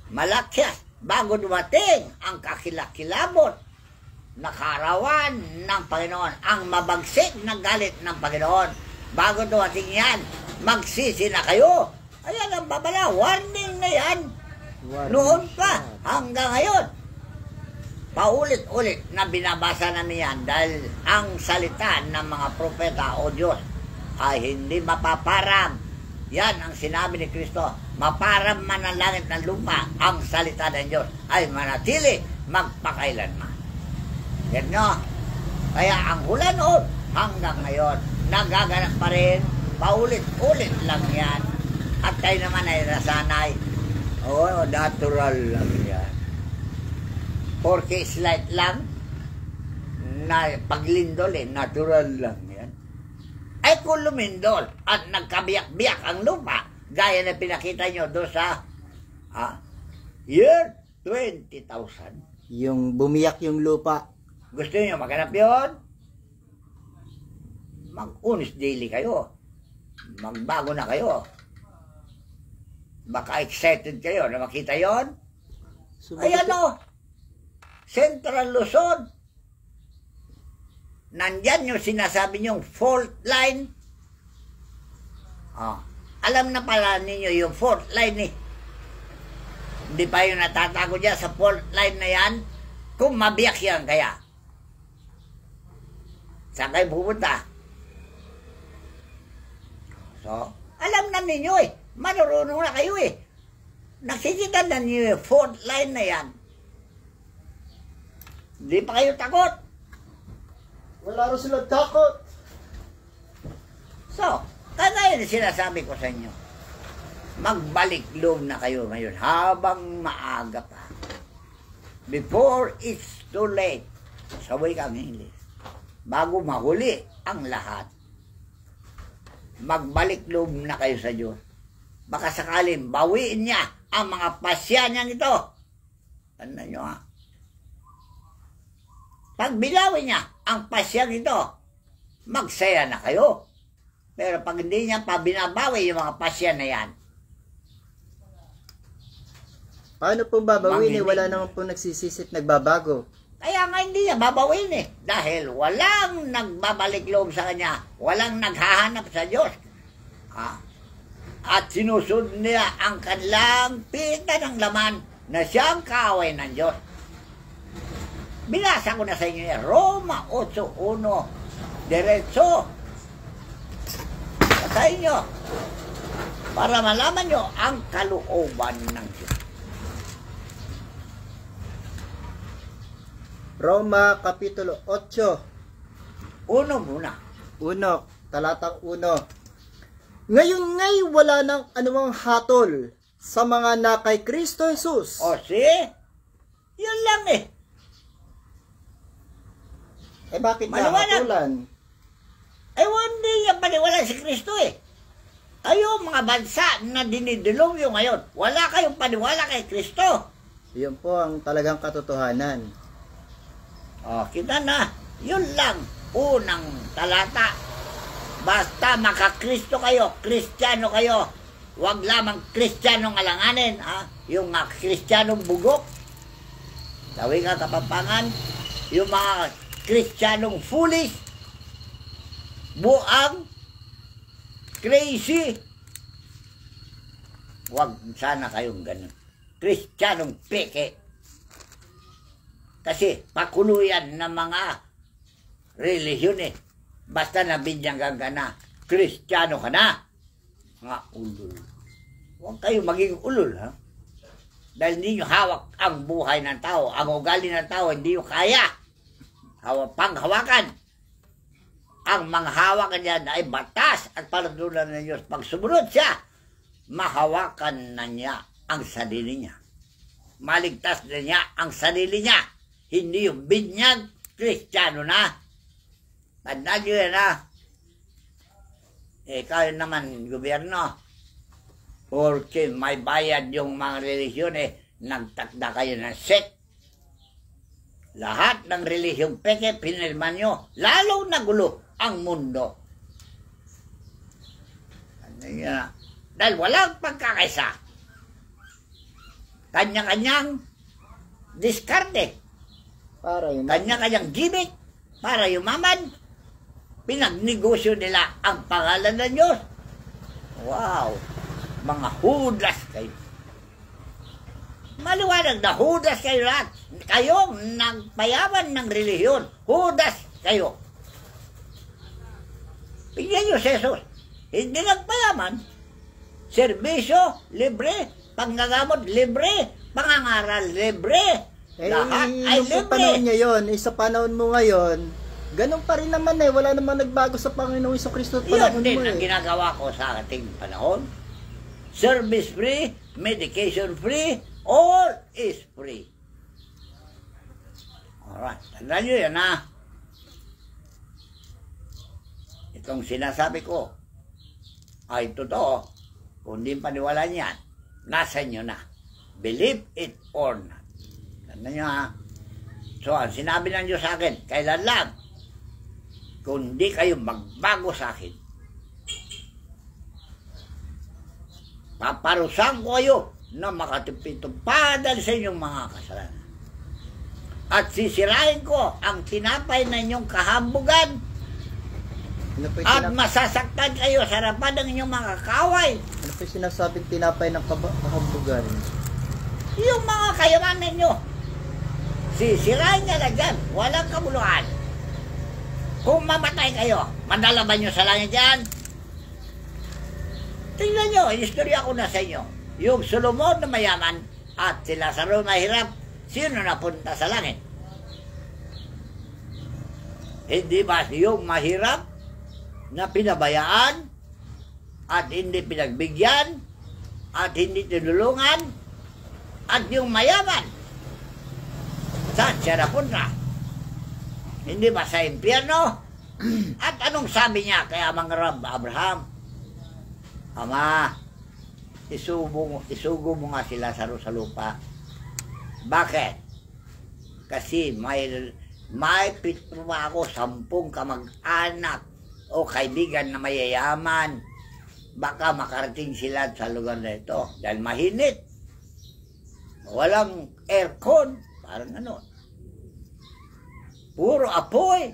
Malakias, bago dumating ang kakilakilabot na karawan ng Panginoon, ang mabagsik na galit ng Panginoon. Bago dumating yan, magsisi na kayo. Ayan ang babala, warning na yan. Noon pa hanggang ngayon. Paulit-ulit na binabasa namin yan dahil ang salita ng mga propeta o Diyos ay hindi mapaparam. Yan ang sinabi ni Kristo. Maparam man ang langit ng lupa, ang salita ng Diyos ay manatili magpakailanman. Yan nyo. Kaya ang hula noon hanggang ngayon, nagaganap pa rin. Paulit-ulit lang yan. At tayo naman ay nasanay. Oo, natural lang yan. Porque slight lang na paglindol natural lang yan. Ay kung lumindol at nagkabiyak-biyak ang lupa, gaya na pinakita nyo doon sa year 20,000. Yung bumiyak yung lupa. Gusto nyo maganap yun? Mag-unis daily kayo. Magbago na kayo. Baka excited kayo na makita yon. Ayan o. Central Luzon. Nandyan yung sinasabi nyong fault line. Alam na pala ninyo yung fault line eh. Hindi pa yung natatago dyan sa fault line na yan. Kung mabiyak yan kaya. Saan kayo pupunta? So, alam na ninyo eh. Marunong na kayo eh. Nakikita na ninyo yung fault line na yan. Hindi pa kayo takot. Wala rin sila takot. So, kaya sinasabi ko sa inyo, magbalik loob na kayo ngayon habang maaga pa. Before it's too late. Sa wikang English. Bago mahuli ang lahat. Magbalik loob na kayo sa Diyos. Baka sakaling bawiin niya ang mga pasya niyang ito. Tandaan niyo ha. Pag binawin niya ang pasyang ito, magsaya na kayo. Pero pag hindi niya pa binabawi yung mga pasya na yan, Paano pong babawin eh? Wala naman pong nagsisisit nagbabago. kaya nga hindi niya babawin eh. Dahil walang nagbabalik loob sa kanya. Walang naghahanap sa Diyos. At sinusunod niya ang kanilang pita ng laman na siyang kaaway ng Diyos. Binasa ko na sa inyo yan. Roma 8:1. Diretso. Basahin nyo. Para malaman nyo ang kalooban ng Diyos. Roma Kapitulo 8. Uno muna. 1, talatang 1. Ngayon ngay wala nang anumang hatol sa mga na kay Kristo Jesus. O see? Yun lang eh. Eh bakit Maliwanag. hatulan? Hindi yan paniwala si Kristo eh. Kayo mga bansa na dinidilungyo ngayon, wala kayong paniwala kay Kristo. Yun po ang talagang katotohanan. Kita na. Yun lang. Unang talata. Basta makakristo kayo, Kristiyano kayo. Huwag lamang Kristiyanong alanganin. Yung mga Kristiyanong bugok. Tawing nga Kapampangan. Yung mga Kristiyanong foolish. Buang. Crazy. Huwag sana kayong ganun. Kristiyanong peke. Kasi pakuluyan ng mga relihiyon eh. Basta nabinyagan ka na, Kristiyano ka na. Mga ulul. Huwag kayo maging ulul, ha? Dahil hindi nyo hawak ang buhay ng tao. Ang ugali ng tao, hindi nyo kaya. Panghawakan. Ang mga hawakan niya ay batas at paladunan ng Diyos. Pag sumunod siya, mahawakan na niya ang sarili niya. Maligtas na niya ang sarili niya. Hindi yung binyag, Kristiyano na. Tandaan nyo yan ha. Kayo naman, gobyerno. Porque may bayad yung mga relihiyon nagtakda kayo ng sect. Lahat ng relihiyong peke, pinirman nyo. Lalo nagulo ang mundo. Tandaan nyo na. Dahil walang pagkakaisa. Kanya-kanyang diskarte. Para yung Kanya-kanyang gimmick para yumaman. Pinagnegosyo nila ang pangalan ng Diyos. Wow! Mga hudas kayo. Maliwanag na hudas kayo lahat. Kayong nagpayaman ng relihiyon. Hudas kayo. Tingnan nyo si Jesus. Hindi nagpayaman. Serbisyo, libre. Panggagamot, libre. Pangangaral, libre. Lahat ay yung libre. panahon niya yun, sa panahon mo ngayon, ganun pa rin naman wala namang nagbago sa Panginoong Jesucristo at panahon Yun din mo ang ginagawa ko sa ating panahon. Service free, medication free, all is free. Alright, tandaan nyo yan ha. Itong sinasabi ko ay totoo. Kung di paniwala niyan, nasa inyo na. Believe it or not. Tandaan nyo ha. So, ang sinabi ng Diyos sa akin, kailan lang? Kung di kayo magbago sa akin, paparusahan ko kayo na makatipid-tupadan sa inyong mga kasalanan. At sisirain ko ang tinapay na inyong kahambugan at masasaktan kayo sa harapan ng inyong mga kaway. Ano po yung sinasabing tinapay ng kahambugan? Yung mga kayamanan ninyo, sisirain niya na dyan. Walang kabuluhan. Kung mamatay kayo, madala ba nyo sa langit yan? Tingnan nyo, istorya ko na sa inyo. Yung Solomon na mayaman at si Lazaro mahirap, sino napunta sa langit? Hindi ba yung mahirap na pinabayaan at hindi pinagbigyan at hindi tinulungan at yung mayaman saan siya napunta? Hindi ba sa impyerno? At anong sabi niya kay Amang Rab Abraham? Ama, isugo mo nga sila sa lupa. Bakit? Kasi may pitro ako 10 kamag-anak o kaibigan na mayayaman. Baka makarating sila sa lugar na ito dahil mahinit. Walang aircon. Parang ano. Puro apoy.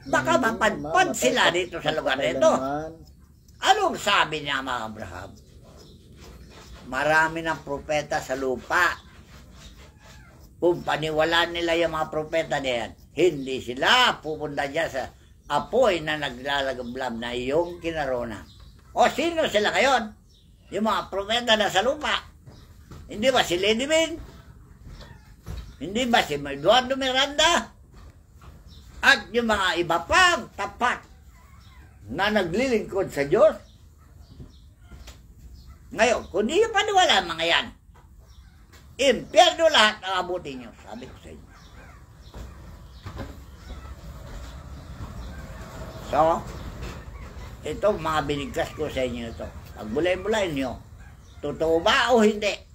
Baka mapadpad sila dito sa lugar na ito. Anong sabi niya mga Abraham? Marami ng propeta sa lupa. Kung paniwalaan nila yung mga propeta na yan, hindi sila pupunta dyan sa apoy na naglalagablam na iyong kinarona. O sino sila ngayon? Yung mga propeta na sa lupa. Hindi ba si Lady Min? Hindi ba si Eduardo Miranda? At yung mga iba pang tapat na naglilingkod sa Diyos? Ngayon, kung di yung paniwala mga yan, impyerno lahat ang abutin nyo, sabi ko sa inyo. So, ito mga binigkas ko sa inyo ito. Pag bulay-bulay nyo, totoo ba o hindi?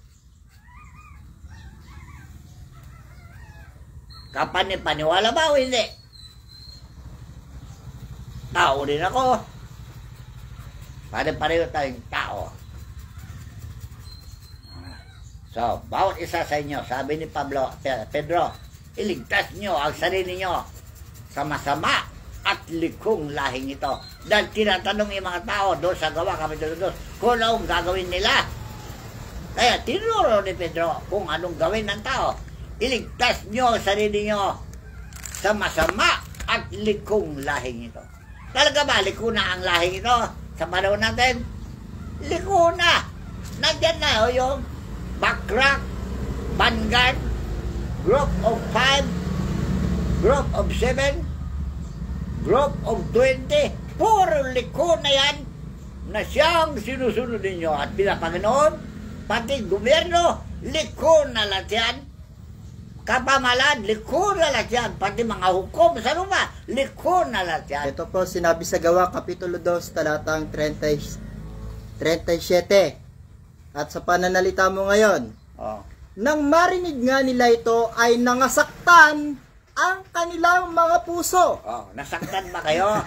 Kapani-paniwala ba o hindi? Tao din ako. Pare-pareho tayong tao. So, bawat isa sa inyo, sabi ni Pedro, iligtas nyo ang sarili nyo sa masama at likong lahing ito. Dahil tinatanong yung mga tao doon sa gawa kapitulo 2 kung anong gagawin nila. Kaya tinuro ni Pedro kung anong gawin ng tao. Iligtas nyo ang sarili nyo sa masama at likong lahing ito. Talaga ba liko na ang lahing ito sa panahon natin? Liko na. Nandyan na yung backrack, vanguard, group of 5, group of 7, group of 20, puro liko na yan na siyang sinusunod ninyo at pinapanginoon, pati gobyerno, liko na lahat yan. Kapamalan, liko na lahat yan. Pati mga hukom sa lupa, liko na lahat yan. Ito po sinabi sa Gawa, Kapitulo 2, talatang 37. At sa pananalita mo ngayon, nang marinig nga nila ito ay nangasaktan ang kanilang mga puso. Nasaktan ba kayo?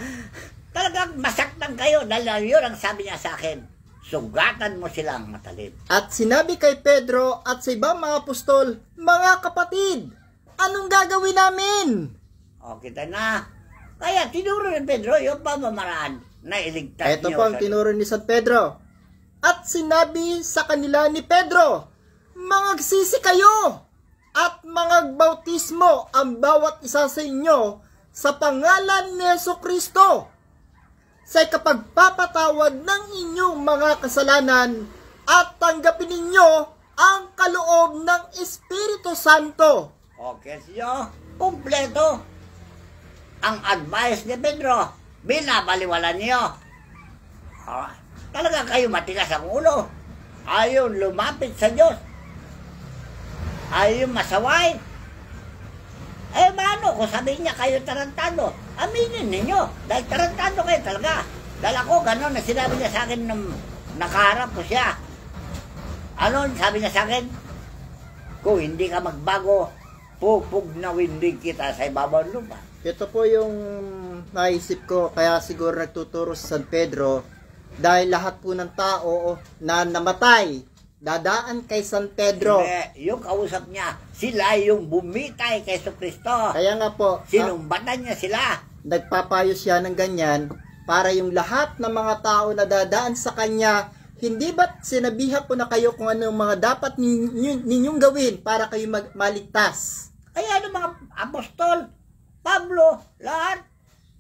Talagang masaktan kayo dahil yun ang sabi niya sa akin. Sugatan mo silang matalim. At sinabi kay Pedro at sa ibang mga apostol, mga kapatid, anong gagawin namin? Kita na. Kaya tinuro ni Pedro yung pamamaraan na iligtas Ito niyo. po ang tinuro ni San Pedro. At sinabi sa kanila ni Pedro, mangagsisi kayo at mangagbautismo ang bawat isa sa inyo sa pangalan ni Jesucristo sa kapagpapatawad ng inyong mga kasalanan at tanggapin ninyo ang kaloob ng Espiritu Santo. Siyo, kumpleto. Ang advice ni Pedro, binabaliwala niyo. Talaga kayo matigas ang ulo. Ayaw lumapit sa Diyos. Ayaw masaway. Mano, kung sabihin niya kayo tarantado, aminin ninyo. Dahil tarantado kayo talaga. Dahil ako, gano'n na sinabi niya sa akin nung nakaharap ko siya. Ano sabi niya sa akin? Kung hindi ka magbago, pupugnawin din kita sa ibabaw ng lupa. Ito po yung naisip ko, kaya siguro nagtuturo sa San Pedro, dahil lahat po ng tao na namatay, dadaan kay San Pedro. Hindi, yung kausap niya, sila yung bumitay kay Jesucristo. Kaya nga po, sinumbatan niya sila. Nagpapayo siya ng ganyan, para yung lahat ng mga tao na dadaan sa kanya, hindi ba't sinabihan ko na kayo kung ano mga dapat ninyong gawin para kayo maligtas? Kaya ng mga apostol, Pablo, lahat,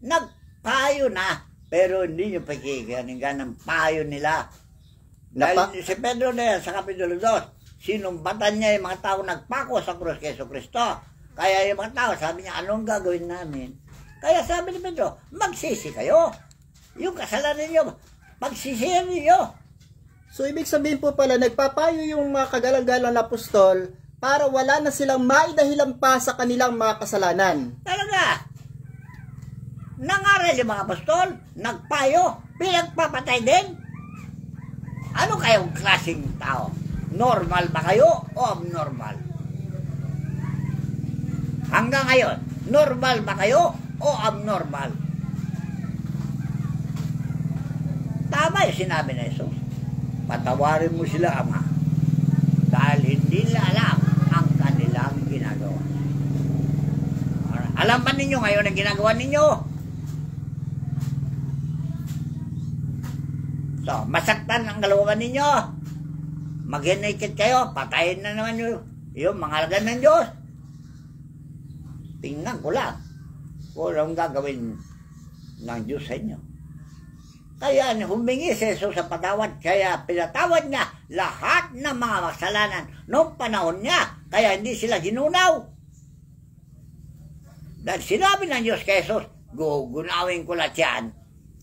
nagpayo na. Pero hindi nyo pakikinggan ng payo nila. Dahil si Pedro na yan, sa Kapitulo 2, sinumbatan niya yung mga tao nagpako sa krus kay Jesucristo. Kaya yung mga tao, sabi niya, anong gagawin namin? Kaya sabi ni Pedro, magsisi kayo. Yung kasalanan ninyo, magsisihan ninyo. So, ibig sabihin po pala, nagpapayo yung mga kagalang-galang na apostol para wala na silang maidahilan pa sa kanilang mga kasalanan. Talaga. Nangaral yung mga apostol, nagpayo, pinagpapatay din. Ano kayong klaseng tao? Normal ba kayo o abnormal? Hanggang ngayon, normal ba kayo o abnormal? Tama yung sinabi na Jesus. Patawarin mo sila, Ama, dahil hindi nila alam ang kanilang ginagawa. Alam ba ninyo ngayon ang ginagawa ninyo? So, masaktan ang kalooban ninyo. Mag-naked kayo, patayin na naman yung mga alagad ng Diyos. Tingnan ko lang kung anong gagawin ng Diyos sa inyo. Kaya humingi si Jesus sa patawad, kaya pinatawad niya lahat ng mga kasalanan noong panahon niya, kaya hindi sila ginunaw. Dahil sinabi ng Diyos kay Jesus, gugunawin ko lahat yan.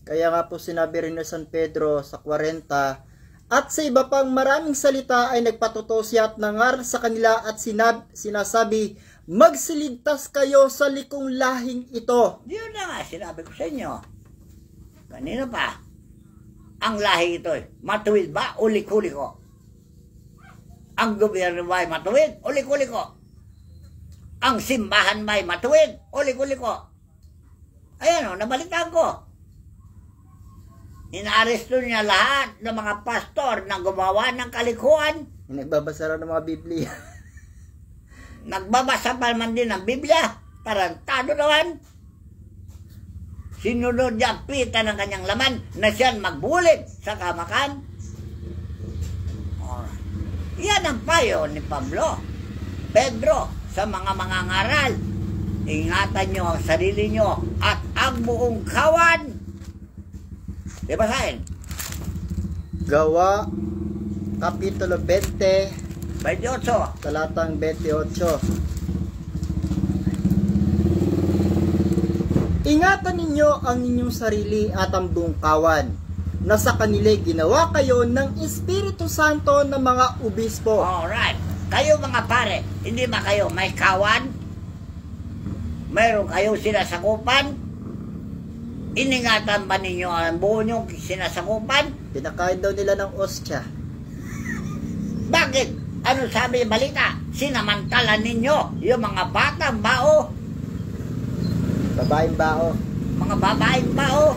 Kaya nga po sinabi rin ni San Pedro sa 40, at sa iba pang maraming salita ay nagpatuto siya at nangar sa kanila at sinasabi, magsiligtas kayo sa likong lahing ito. Yun na nga, sinabi ko sa inyo. Kanina pa, ang lahi ito, matuwid ba o liko-liko? Ang gobyerno ba ay matuwid o liko-liko? Ang simbahan ba ay matuwid o liko-liko? Ayan o, nabalitaan ko. Inaaresto niya lahat ng mga pastor na gumawa ng kalikuan. Nagbabasa raw ng mga Biblia. Nagbabasa pa man din ng Biblia. Tarantado naman. Sinunod niya pita ng kanyang laman na siya magbulit sa kamakan. Yan ang payo ni Pablo, Pedro, sa mga mangangaral. Ingatan niyo ang sarili niyo at ang buong kawan. Di ba sahin? Gawa, Kapitulo 20, 28. talatang 28. Ingatan ninyo ang inyong sarili at ang buong kawan, na sa kanila ginawa kayo ng Espiritu Santo ng mga obispo. Alright. Kayo mga pare, hindi ba kayo may kawan? Meron kayo sinasakupan? Iningatan ba ninyo ang buo nyo sinasakupan? Pinakain daw nila ng ostya. Bakit? Ano sabi yung balita? Sinamantala ninyo yung mga batang bao, Babaeng bao. mga babaeng bao,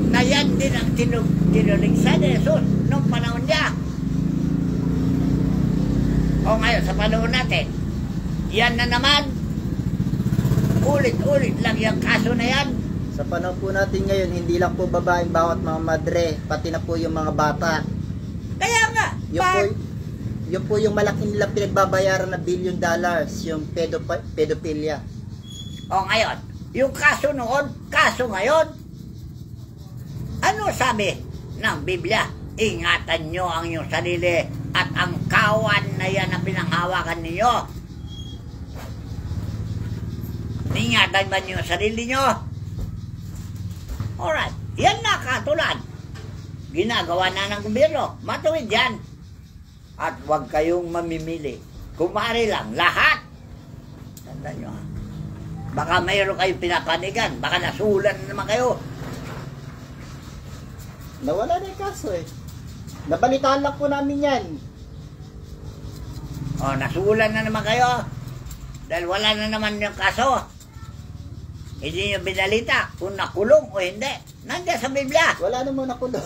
na yan din ang tinuligsan ni Jesus noong panahon niya. O ngayon, sa panahon natin, yan na naman, ulit-ulit lang yung kaso na yan. Sa panahon po natin ngayon, hindi lang po babaeng bao at mga madre, pati na po yung mga bata. Kaya nga, Yun po yung malaki nilang pinagbabayaran na $1 billion, yung pedophilia. O ngayon, yung kaso noon, kaso ngayon. Ano sabi ng Biblia? Ingatan nyo ang inyong sarili at ang kawan na yan na pinanghawakan ninyo. Ingatan ba nyo ang sarili nyo? Alright, yan na katulad. Ginagawa na ng gobyerno. Matuwid yan. At huwag kayong mamimili. Kumari lang, lahat. Tandaan nyo ha. Baka mayroon kayong pinapanigan. Baka nasulan na naman kayo. Nawala na yung kaso eh. Nabalitaan lang po namin yan. O, nasulan na naman kayo. Dahil wala na naman yung kaso. Hindi nyo binalita kung nakulong o hindi. Nandiyan sa Biblia. Wala namang nakulong.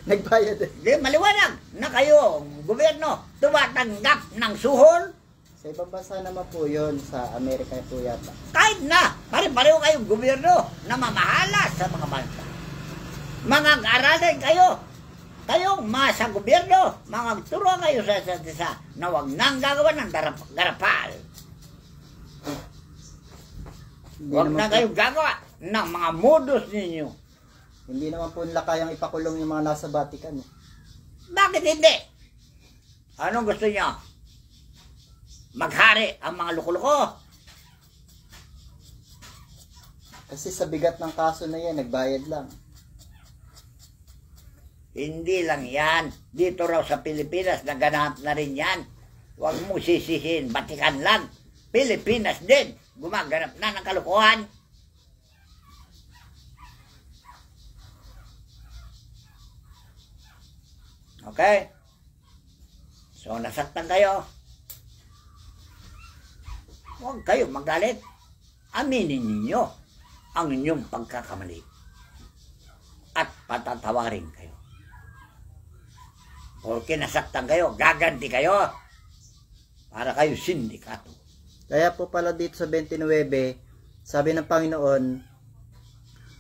Nagbayad eh. Di, maliwanag na kayo, gobyerno, tumatanggap ng suhol. Sa ibang bansa naman po yun, sa Amerika po yata. Kahit na, pare-pareho kayong gobyerno na mamahala sa mga bansa. Mga aralan kayo. Kayong mga sa gobyerno, mga turo kayo sa isa't isa na huwag nang gagawa ng garapal. Huwag na kayong gagawa ng mga modus ninyo. Hindi naman po nila kayang ipakulong yung mga nasa Vatican eh. Bakit hindi? Anong gusto niyo? Maghari ang mga luko-luko? Kasi sa bigat ng kaso na yan, nagbayad lang. Hindi lang yan. Dito raw sa Pilipinas, naganap na rin yan. Huwag mo sisihin, Batikan lang. Pilipinas din, gumaganap na ng kalokohan. Okay? So, nasaktan kayo. Huwag kayo magalit. Aminin ninyo ang inyong pagkakamali. At patatawarin kayo. Porque nasaktan kayo, gaganti kayo. Para kayo sindikato. Kaya po pala dito sa 29, sabi ng Panginoon,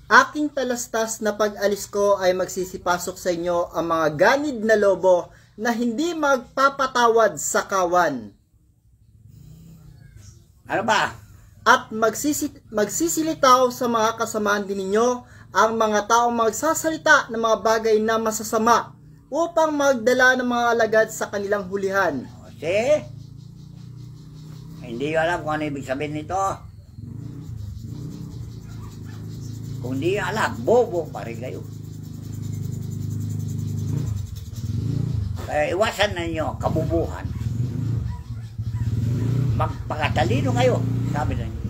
aking talastas na pag-alis ko ay magsisipasok sa inyo ang mga ganid na lobo na hindi magpapatawad sa kawan. Ano ba? At magsisilitaw sa mga kasamaan din ninyo ang mga taong magsasalita ng mga bagay na masasama upang magdala ng mga alagad sa kanilang hulihan. See? Hindi alam kung ano ibig sabihin nito. Kung di alam, bobo pa rin kayo. Kaya iwasan na ninyo kabubuhan. Magpakatalino kayo, sabi na niyo.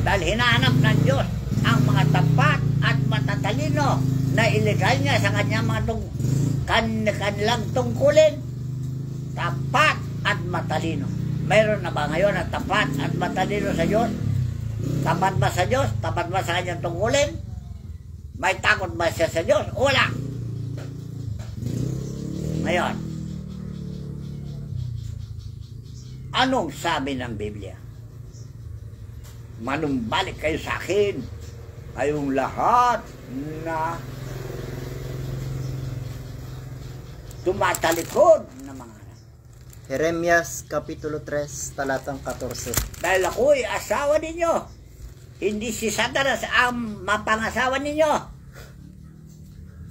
Dahil hinahanap ng Diyos ang mga tapat at matatalino na ilegal niya sa kanyang mga kanilang tungkulin. Tapat at matalino. Mayroon na ba ngayon na tapat at matalino sa Diyos? Tapat ba sa Diyos? Tapat ba sa kanyang tungkulin? May takot ba siya sa Diyos? Wala. Ngayon, anong sabi ng Biblia? Manumbalik kayo sa akin, kayong lahat na tumatalikod na mga Jeremias Kapitulo 3, talatang 14. dahil ako'y asawa ninyo, hindi si Satanas ang mapangasawa ninyo.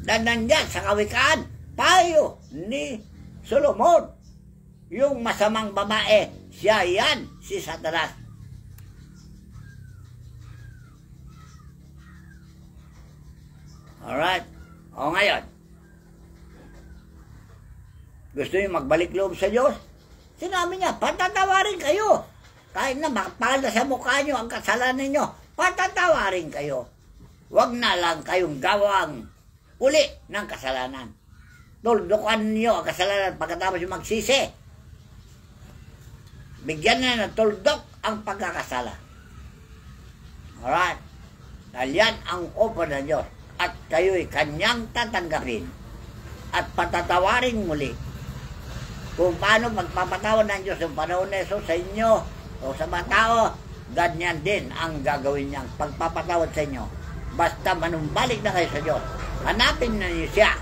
Na nandyan sa kawikaan, payo ni Solomon, yung masamang babae, siya yan, si Satanas. Alright. O ngayon, gusto niyo magbalik loob sa Diyos? Sinabi niya, patatawarin kayo. Kahit na makapala sa mukha niyo ang kasalanan niyo, patatawarin kayo. Huwag na lang kayong gawang uli ng kasalanan. Tuldukan niyo ang kasalanan pagkatapos yung magsisi. Bigyan na ng tuldok ang pagkakasala. Alright? Dahil yan ang offer ng Diyos. At kayo'y kanyang tatanggapin at patatawarin muli. Kung paano magpapatawad ng Diyos yung panahon na ito sa inyo o sa mga tao, ganyan din ang gagawin niyang pagpapatawad sa inyo. Basta manumbalik na kayo sa Diyos. Hanapin na niyo siya.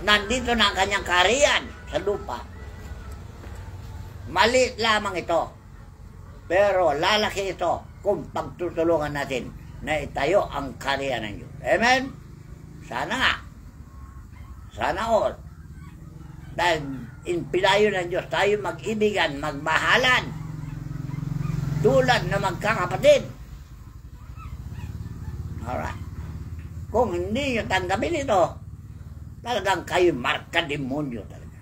Nandito na ang kanyang kaharian sa lupa. Maliit lamang ito. Pero lalaki ito kung pagtutulungan natin na itayo ang kaharian ng Diyos. Amen? Sana nga. Sana all. Dahil inpilayo ng Diyos tayo mag-ibigan, magmahalan. Tulad na magkakapatid. Alright. Kung hindi nyo tanggapin ito, talagang kayo marka demonyo talaga.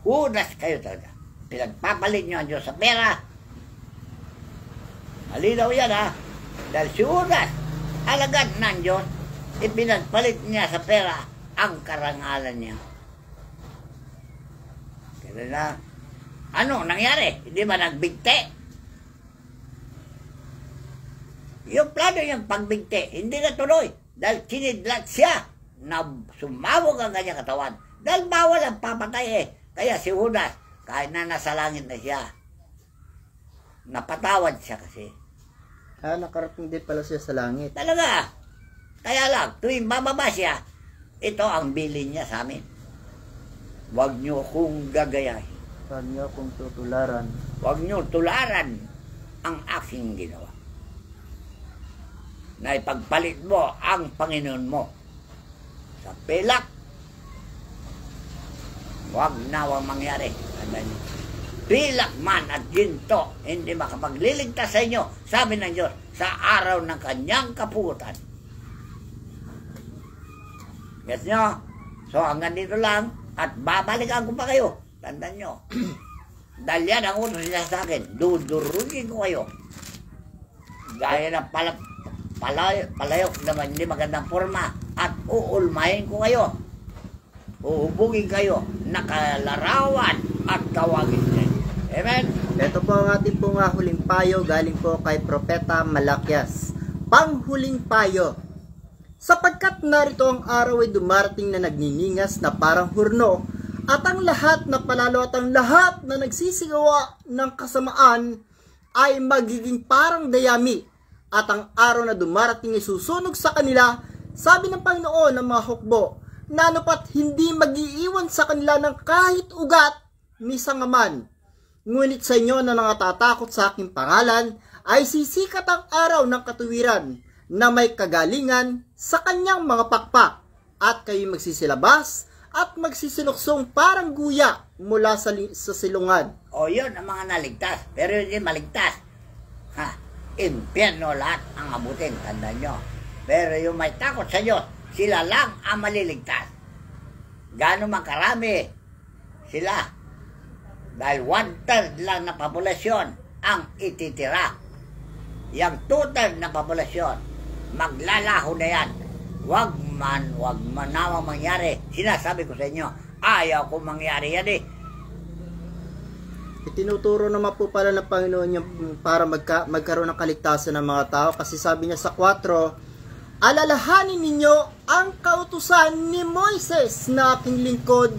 Unas kayo talaga. Pinagpapalit nyo ang Diyos sa pera. Malinaw yan ha. Dahil si Judas, alagad ng Diyos, ipinagpalit niya sa pera ang karangalan niya. Kaya na, ano nangyari? Hindi ba nagbigti? Yung plano niyang pagbigti, hindi na tuloy. Dahil kinidlat siya na sumawag ang kanyang katawan. Dahil bawal ang papatay eh. Kaya si Judas, kahit na nasa langit na siya, napatawad siya kasi. Nakarating din pala siya sa langit. Talaga. Kaya lang, tuwing bababa siya, ito ang bilin niya sa amin. Huwag niyo kong gagayahin. Huwag niyo kong tutularan. Huwag niyo tularan ang aking ginawa. Na ipagpalit mo ang Panginoon mo sa pilak. Huwag nawang mangyari. Tandaan niyo. pilak man at ginto, hindi makapagliligtas sa inyo, sabi ng Diyos, sa araw ng kanyang kaputan. Gets nyo? So hanggang dito lang, at babalikan ko pa kayo. Tandaan nyo. Dahil yan ang utos niya sa akin, dudurugin ko kayo. Gaya ng palayok na hindi magandang forma, at uulmahin ko kayo. Uhubugin kayo, nakalarawan at tawagin niya. Amen? Ito po ang ating pong huling payo galing po kay Propeta Malakias. Panghuling payo. Sapagkat narito ang araw ay dumarating na nagniningas na parang hurno, at ang lahat na palalo at ang lahat na nagsisigawa ng kasamaan ay magiging parang dayami, at ang araw na dumarating ay susunog sa kanila, sabi ng Panginoon ng mga hukbo, nanupat hindi mag-iiwan sa kanila ng kahit ugat ni sangaman. Ngunit sa inyo na nangatatakot sa aking pangalan, ay sisikat ang araw ng katuwiran na may kagalingan sa kanyang mga pakpak, at kayo magsisilabas at magsisiluksong parang guya mula sa silungan. O yun ang mga naligtas, pero hindi maligtas. Impyerno lahat ang abutin, tandaan nyo. Pero yung may takot sa Diyos, sila lang ang maliligtas. Gano'n man karami sila. Dahil 1/3 lang na populasyon ang ititira. Yang 2/3 na populasyon, maglalaho na yan. Wag man nawang mangyari. Sinasabi ko sa inyo, ayaw ko mangyari yan eh. Itinuturo naman po pala ng Panginoon yung para magkaroon ng kaligtasan ng mga tao, kasi sabi niya sa 4, alalahanin ninyo ang kautusan ni Moises na aking lingkod,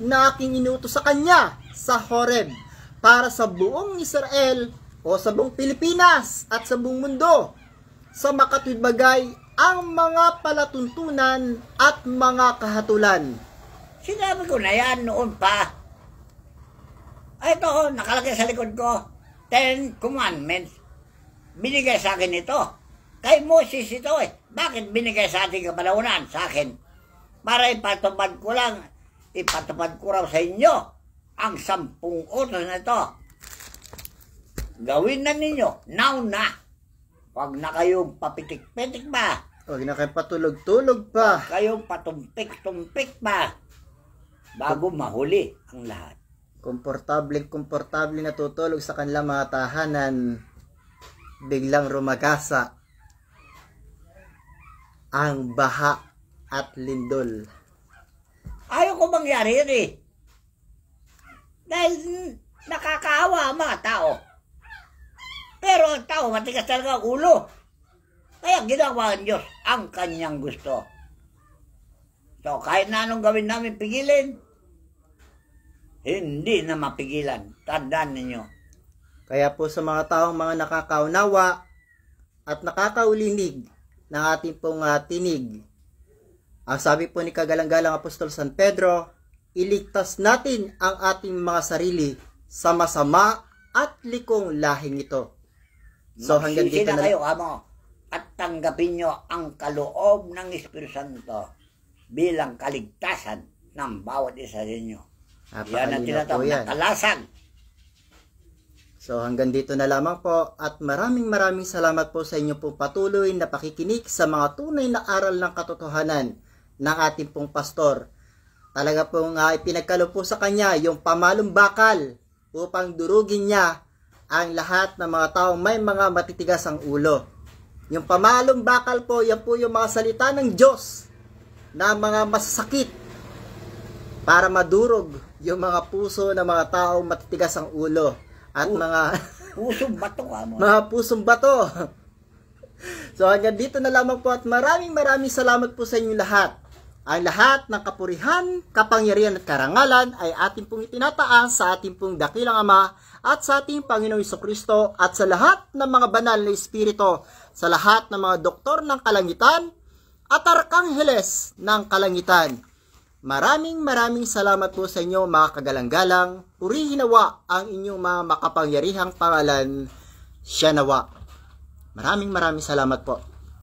na aking inutos sa kanya sa Horeb, para sa buong Israel o sa buong Pilipinas at sa buong mundo, sa makatwid bagay ang mga palatuntunan at mga kahatulan. Sinabi ko na yan noon pa. Ito, nakalagay sa likod ko, 10 Commandments. Binigay sa akin ito. Kay Moses ito eh. Bakit binigay sa ating kapanahunan? Sa akin. Para ipatupad ko raw sa inyo ang 10 utos na ito. Gawin na ninyo, now na. Huwag na kayong papitik-pitik pa. Huwag na kayong patulog-tulog pa. Huwag kayong patumpik-tumpik pa. Bago mahuli ang lahat. Komportable natutulog sa kanilang mga tahanan, biglang rumagasa ang baha at lindol. Ayaw ko mangyari yun eh. Dahil nakakaawa ang mga tao. Pero ang tao matigas talaga ang ulo. Kaya ginawa ng Diyos ang kanyang gusto. So kahit na anong gawin namin pigilin, hindi na mapigilan. Tandaan ninyo. Kaya po sa mga taong mga nakakaunawa at nakakaulinig ng ating pong tinig, ang sabi po ni Kagalang-galang Apostol San Pedro, iligtas natin ang ating mga sarili sa masama at likong lahing ito. So hanggang dito na kayo, amo, at tanggapin nyo ang kaloob ng Espiritu Santo bilang kaligtasan ng bawat isa ninyo. Yan ang tinatawag na kalasag. So hanggang dito na lamang po, at maraming salamat po sa inyo pong patuloy na pakikinig sa mga tunay na aral ng katotohanan ng ating pong pastor. Talaga pong ipinagkaloob po sa kanya yung pamalong bakal upang durugin niya ang lahat ng mga taong may mga matitigas ang ulo. Yung pamalong bakal po, yan po yung mga salita ng Diyos na mga masasakit para madurog yung mga puso ng mga taong matitigas ang ulo at mga pusong bato mga pusong bato. So hanggang dito na lamang po, at maraming salamat po sa inyo lahat. Ang lahat ng kapurihan, kapangyarihan at karangalan ay ating pong itinataas sa ating pong dakilang Ama at sa ating Panginoong Jesucristo, at sa lahat ng mga banal na espiritu, sa lahat ng mga doktor ng kalangitan at arkangheles ng kalangitan. Maraming salamat po sa inyo mga kagalang-galang. Purihin nawa ang inyong mga makapangyarihang pangalan. Siya nawa. Maraming salamat po.